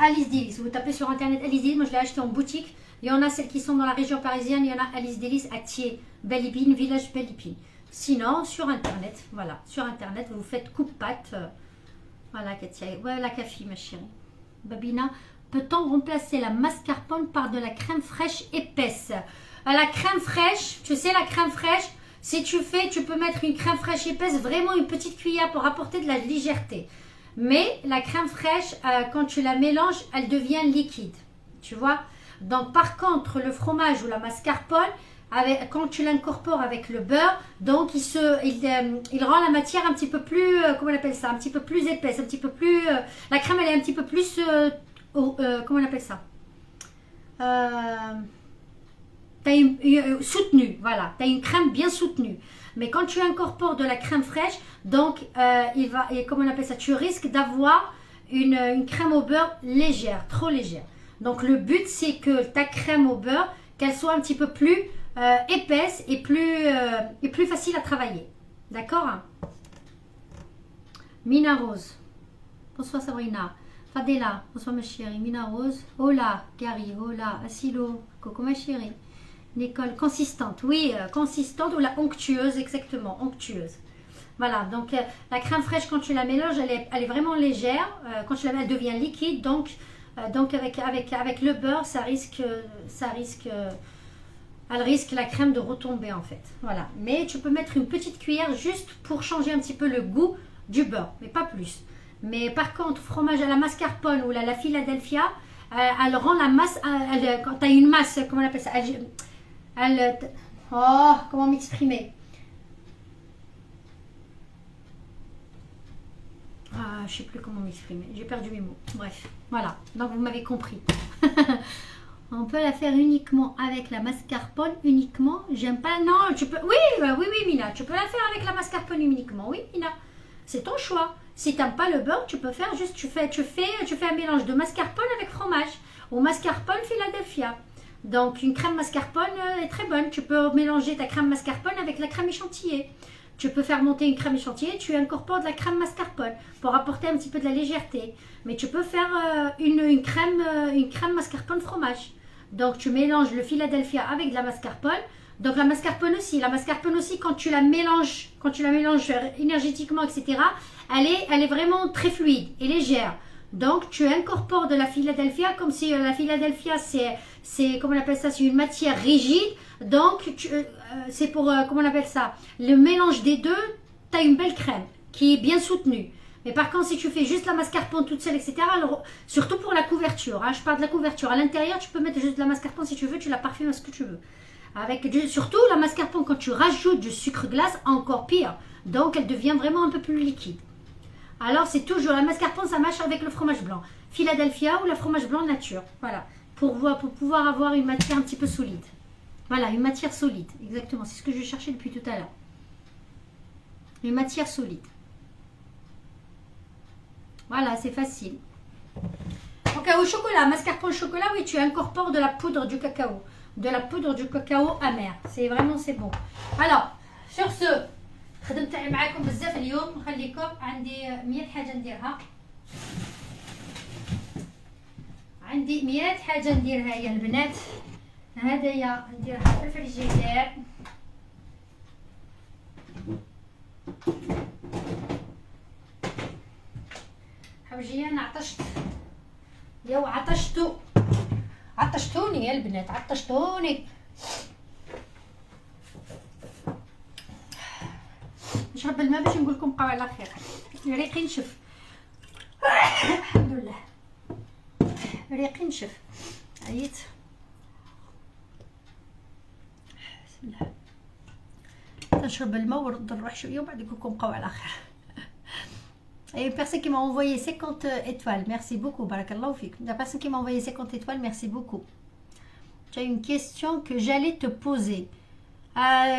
Speaker 1: Alice Délice, vous tapez sur internet Alice Délice, moi je l'ai acheté en boutique. Il y en a celles qui sont dans la région parisienne, il y en a Alice Délice à Thiers, Belle-Épine, village Belle-Épine. Sinon, sur internet, voilà, sur internet, vous faites coupe-pâte. Voilà, Katia, ouais, la café, ma chérie. Babina, peut-on remplacer la mascarpone par de la crème fraîche épaisse? La crème fraîche, tu sais, la crème fraîche, si tu peux mettre une crème fraîche épaisse, vraiment une petite cuillère pour apporter de la légèreté. Mais la crème fraîche, quand tu la mélanges, elle devient liquide. Tu vois? Donc, par contre, le fromage ou la mascarpone, quand tu l'incorpores avec le beurre, donc il rend la matière un petit peu plus, comment on appelle ça? Un petit peu plus épaisse, un petit peu plus... la crème, elle est un petit peu plus... comment on appelle ça? Soutenue, voilà. Tu as une crème bien soutenue. Mais quand tu incorpores de la crème fraîche, donc, comment on appelle ça? Tu risques d'avoir une crème au beurre légère, trop légère. Donc, le but, c'est que ta crème au beurre, qu'elle soit un petit peu plus épaisse et plus facile à travailler. D'accord? Mina Rose. Bonsoir Sabrina. Fadela. Bonsoir ma chérie. Mina Rose. Hola, Gary. Hola. Asilo. Coucou ma chérie. Nicole. Consistante. Oui, consistante ou la onctueuse, exactement. Onctueuse. Voilà, donc la crème fraîche, quand tu la mélanges, elle est vraiment légère. Quand tu la mets, elle devient liquide. Donc avec le beurre, elle risque la crème de retomber en fait. Voilà. Mais tu peux mettre une petite cuillère juste pour changer un petit peu le goût du beurre, mais pas plus. Mais par contre, fromage à la mascarpone ou à la Philadelphia, elle rend la masse, quand tu as une masse, comment on appelle ça? Comment m'exprimer? Je ne sais plus comment m'exprimer. J'ai perdu mes mots. Bref, voilà. Donc, vous m'avez compris. On peut la faire uniquement avec la mascarpone uniquement. J'aime pas. Non, tu peux. Oui, Mina. Tu peux la faire avec la mascarpone uniquement. Oui, Mina. C'est ton choix. Si tu n'aimes pas le beurre, tu peux faire juste. Tu fais un mélange de mascarpone avec fromage ou mascarpone Philadelphia. Donc, une crème mascarpone est très bonne. Tu peux mélanger ta crème mascarpone avec la crème échantillée. tu peux faire monter une crème chantilly, tu incorpores de la crème mascarpone pour apporter un petit peu de la légèreté. Mais tu peux faire une crème mascarpone fromage. Donc tu mélanges le Philadelphia avec de la mascarpone. Donc la mascarpone aussi, quand tu la mélanges énergétiquement, etc., elle est vraiment très fluide et légère. Donc tu incorpores de la Philadelphia comme si la Philadelphia c'est comment on appelle ça, c'est une matière rigide. Donc c'est pour comment on appelle ça, le mélange des deux, tu as une belle crème qui est bien soutenue. Mais par contre, si tu fais juste la mascarpone toute seule, etc., alors, surtout pour la couverture, hein, je parle de la couverture. À l'intérieur, tu peux mettre juste de la mascarpone si tu veux, tu la parfumes à ce que tu veux. Surtout la mascarpone, quand tu rajoutes du sucre glace, encore pire. Donc, elle devient vraiment un peu plus liquide. Alors, c'est toujours la mascarpone, ça marche avec le fromage blanc. Philadelphia ou le fromage blanc nature. Voilà. Pour pouvoir avoir une matière un petit peu solide. Voilà, une matière solide. Exactement. C'est ce que je cherchais depuis tout à l'heure. Une matière solide. Voilà, c'est facile. Ok, au chocolat, mascarpone chocolat, oui, tu incorpores de la poudre du cacao. De la poudre du cacao amer. C'est vraiment, c'est bon. Alors, sur ce, خدمت معكم بزاف اليوم. نخليكم عندي 100 حاجة نديرها. عندي 100 حاجة نديرها يا البنات. هدايا نديرها في الفريجيدير. حوجي انا عطشت. يو عطشتوني يا البنات، عطشتوني. نشرب الماء باش نقول لكم بقاو على خير. ريقي نشف الحمد لله، ريقي نشف، عييت. بسم الله، نشرب الماء ونرد نروح شويه وبعد نقول لكم بقاو على خير. Et une personne qui m'a envoyé 50 étoiles, merci beaucoup, barakallahu fik. La personne qui m'a envoyé 50 étoiles, merci beaucoup. Tu as une question que j'allais te poser.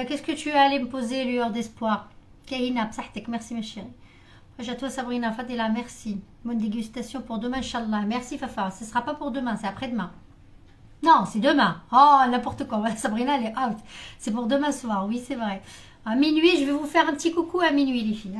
Speaker 1: Qu'est-ce que tu allais me poser, lueur d'espoir? Kaina, psahtek, merci ma chérie. À toi Sabrina, Fadila, merci. Bonne dégustation pour demain, Inch'Allah. Merci Fafa, ce ne sera pas pour demain, c'est après-demain. Non, c'est demain. Oh, n'importe quoi. Sabrina, elle est out. C'est pour demain soir, oui, c'est vrai. À minuit, je vais vous faire un petit coucou à minuit, les filles.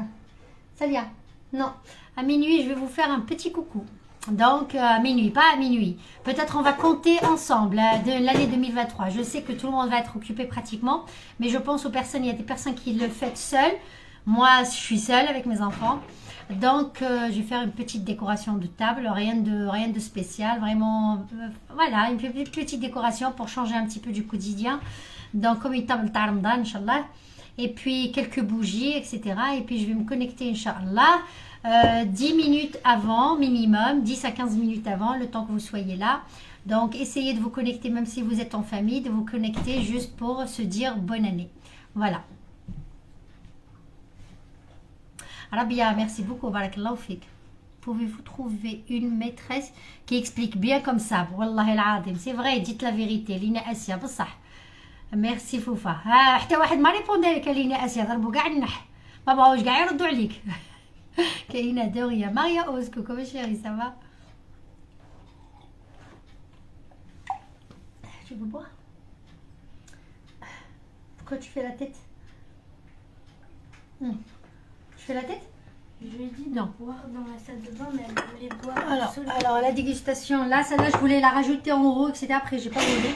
Speaker 1: Salia. Non, à minuit, je vais vous faire un petit coucou. Donc, à minuit, pas à minuit. Peut-être on va compter ensemble de l'année 2023. Je sais que tout le monde va être occupé pratiquement, mais je pense aux personnes, il y a des personnes qui le font seules. Moi, je suis seule avec mes enfants. Donc, je vais faire une petite décoration de table, rien de spécial. Vraiment, voilà, une petite décoration pour changer un petit peu du quotidien. Donc, comme une table Ramadan, Inch'Allah. Et puis quelques bougies, etc. Et puis je vais me connecter, Inch'Allah, 10 minutes avant, minimum, 10 à 15 minutes avant, le temps que vous soyez là. Donc essayez de vous connecter, même si vous êtes en famille, de vous connecter juste pour se dire bonne année. Voilà. Rabia, merci beaucoup, barakallahu fik. Pouvez-vous trouver une maîtresse qui explique bien comme ça? Wallah el-adim, c'est vrai, dites la vérité. Lina Asia, بصح. ميرسي فوفا. حتى واحد ما ريبوندي لك لينا اسيا، ضربوا كاع النح، ما بغاوش كاع يردوا عليك. كاينه دوريا ماريا اوز كوكو ما شيري سافا. Tu veux boire? Pourquoi tu fais la tête? Tu fais la tête?
Speaker 2: Je lui ai dit de boire dans la salle de bain, mais elle voulait boire.
Speaker 1: Alors la dégustation, là, celle-là, je voulais la rajouter en haut, etc. Après, j'ai pas voulu.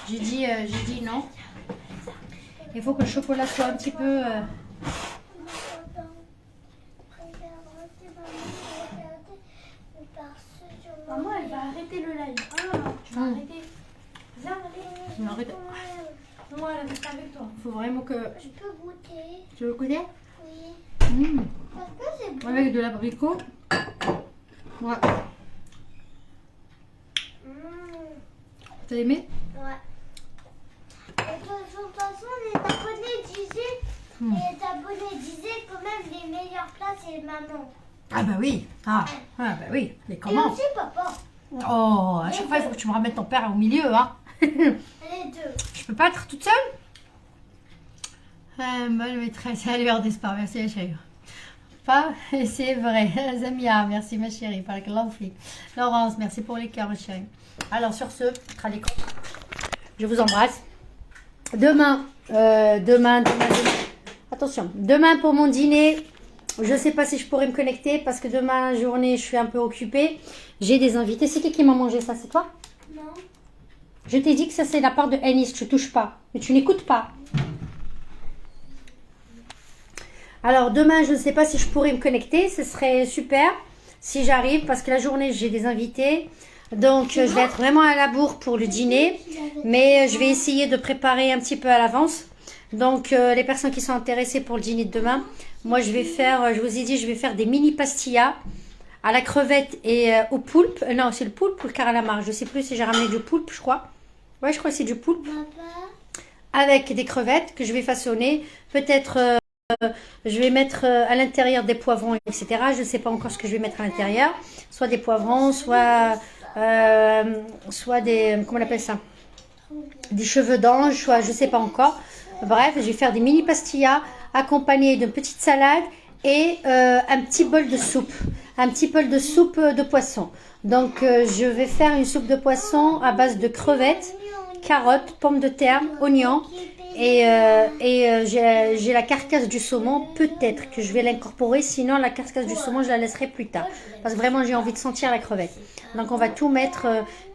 Speaker 1: J'ai dit non. Il faut que le chocolat soit un petit peu...
Speaker 2: Maman, elle va arrêter le live. Ah, tu vas arrêter. Viens, allez.
Speaker 1: Je vais arrêter.
Speaker 2: Moi, elle reste avec toi.
Speaker 1: Il faut vraiment que...
Speaker 2: Je peux goûter.
Speaker 1: Tu veux goûter?
Speaker 2: Oui. Parce que c'est bon.
Speaker 1: Avec de l'abricot. Ouais. T'as aimé?
Speaker 2: Ouais. Et de toute façon, les abonnés disaient quand même les meilleures places, c'est maman.
Speaker 1: Ah bah oui. Ah bah oui. Mais comment?
Speaker 2: Et aussi papa.
Speaker 1: Oh, à chaque fois, il faut que tu me ramènes ton père au milieu, hein.
Speaker 2: Les deux.
Speaker 1: Je peux pas être toute seule? Bonne maîtresse, à l'heure d'espoir, merci ma chérie. Pas, c'est vrai. Zamia, merci ma chérie. Laurence, merci pour les cœurs ma chérie. Alors sur ce, je vous embrasse. Demain. Attention, demain pour mon dîner, je ne sais pas si je pourrais me connecter parce que demain journée, je suis un peu occupée. J'ai des invités. C'est qui m'a mangé ça? C'est toi?
Speaker 2: Non.
Speaker 1: Je t'ai dit que ça, c'est la part de Anis. Tu ne touches pas. Mais tu n'écoutes pas. Alors, demain, je ne sais pas si je pourrais me connecter. Ce serait super si j'arrive parce que la journée, j'ai des invités. Donc, je vais être vraiment à la bourre pour le dîner. Mais je vais essayer de préparer un petit peu à l'avance. Donc, les personnes qui sont intéressées pour le dîner de demain, moi, je vais faire, je vous ai dit, je vais faire des mini pastillas à la crevette et au poulpe. Non, c'est le poulpe ou le calamar. Je ne sais plus si j'ai ramené du poulpe, je crois. Ouais, je crois que c'est du poulpe. Avec des crevettes que je vais façonner. Peut-être, je vais mettre à l'intérieur des poivrons, etc. Je ne sais pas encore ce que je vais mettre à l'intérieur. Soit des poivrons, soit des, comment on appelle ça? Des cheveux d'ange, soit je ne sais pas encore. Bref, je vais faire des mini pastillas accompagnés d'une petite salade et un petit bol de soupe. Un petit bol de soupe de poisson. Donc, je vais faire une soupe de poisson à base de crevettes, carottes, pommes de terre, oignons. Et j'ai la carcasse du saumon. Peut-être que je vais l'incorporer. Sinon, la carcasse du saumon, je la laisserai plus tard. Parce que vraiment, j'ai envie de sentir la crevette. Donc, on va tout mettre,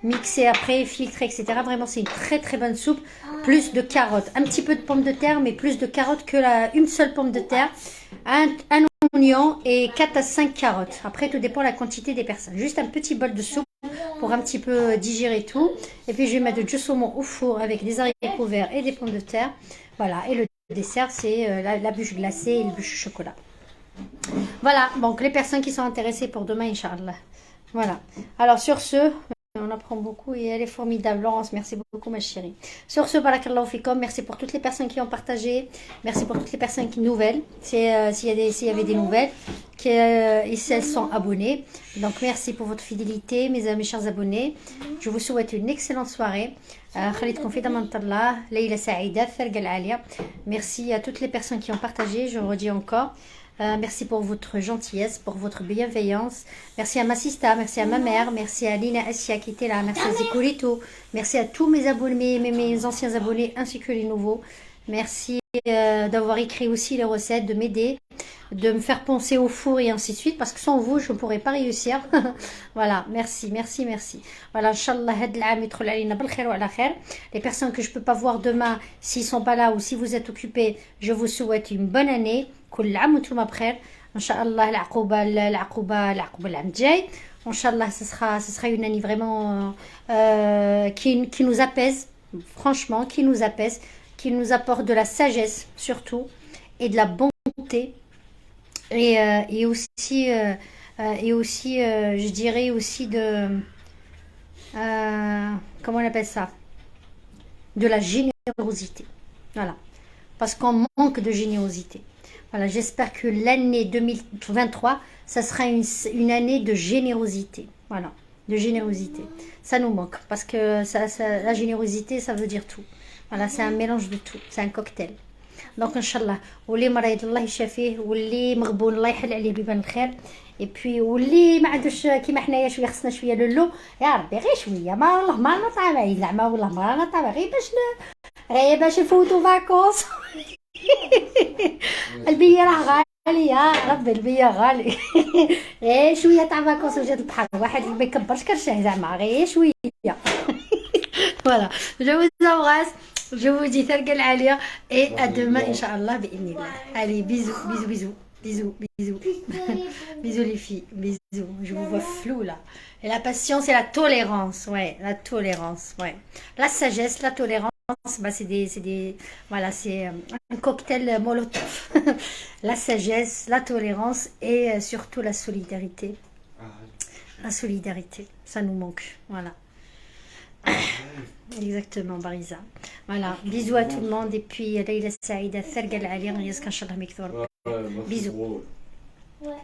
Speaker 1: mixer après, filtrer, etc. Vraiment, c'est une très très bonne soupe. Plus de carottes. Un petit peu de pommes de terre, mais plus de carottes que une seule pomme de terre. Un oignon et 4 à 5 carottes. Après, tout dépend de la quantité des personnes. Juste un petit bol de soupe pour un petit peu digérer tout. Et puis, je vais mettre du saumon au four avec des haricots verts et des pommes de terre. Voilà. Et le dessert, c'est la bûche glacée et le bûche au chocolat. Voilà. Donc, les personnes qui sont intéressées pour demain, Inch'Allah. Voilà. Alors, sur ce, on apprend beaucoup et elle est formidable. Laurence, merci beaucoup, ma chérie. Sur ce, barakallahu fikum, merci pour toutes les personnes qui ont partagé. Merci pour toutes les personnes qui nouvelles. S'il y avait des nouvelles, et si elles sont abonnées. Donc, merci pour votre fidélité, mes chers abonnés. Je vous souhaite une excellente soirée. Khalidkoum fi damantallah, Leila Saïda, Fergal Alia. Merci à toutes les personnes qui ont partagé, je le redis encore. Merci pour votre gentillesse, pour votre bienveillance. Merci à ma sista, merci à ma mère, merci à Lina Assia qui était là, merci à Zikurito, merci à tous mes abonnés, mes anciens abonnés ainsi que les nouveaux. Merci d'avoir écrit aussi les recettes, de m'aider, de me faire penser au four et ainsi de suite, parce que sans vous, je ne pourrais pas réussir. Voilà, merci, merci, merci. Voilà, Inch'Allah, les personnes que je ne peux pas voir demain, s'ils ne sont pas là ou si vous êtes occupés, je vous souhaite une bonne année. كل عام وانتم بخير ان شاء الله. العقوبه العام الجاي ان شاء الله. Ce sera une année vraiment qui nous apaise, franchement, qui nous apaise, qui nous apporte de la sagesse surtout et de la bonté et aussi je dirais aussi de comment on appelle ça, de la générosité. Voilà, parce qu'on manque de générosité. Voilà, j'espère que l'année 2023, ça sera une année de générosité. Voilà, de générosité. Ça nous manque parce que la générosité, ça veut dire tout. Voilà, c'est un mélange de tout. C'est un cocktail. Donc, Inch'Allah, واللي مريض الله يشافيه واللي مغبون الله يحل عليه بيبان الخير. Et puis واللي ما عندوش كيما حنايا شويه خصنا شويه لولو يا ربي غير شويه ما والله ما نطعم زعما والله ما نطعم غير باش نفوتوا فاكونس. البية راه غالية ربي البية غالي. غير شوية تاع فاكونس وجات البحر واحد ما يكبرش كرشه زعما غير شوية. Voilà, je vous embrasse, je vous dis Fergal Alia et à demain Inch'Allah bi'idhnillah. Allez, bisous, bisous, bisous, bisous, bisous. Bisous les filles, bisous. Je vous vois flou là. Et la patience et la tolérance, ouais, la tolérance, ouais. La sagesse, la tolérance. Bah, voilà, c'est un cocktail molotov. La sagesse, la tolérance et surtout la solidarité. La solidarité, ça nous manque. Voilà. Exactement, Barisa. Voilà, bisous à tout le monde. Et puis, Leila Saïda, Fergal Ali, Inch'Allah Miktour. Bisous.
Speaker 2: Ouais.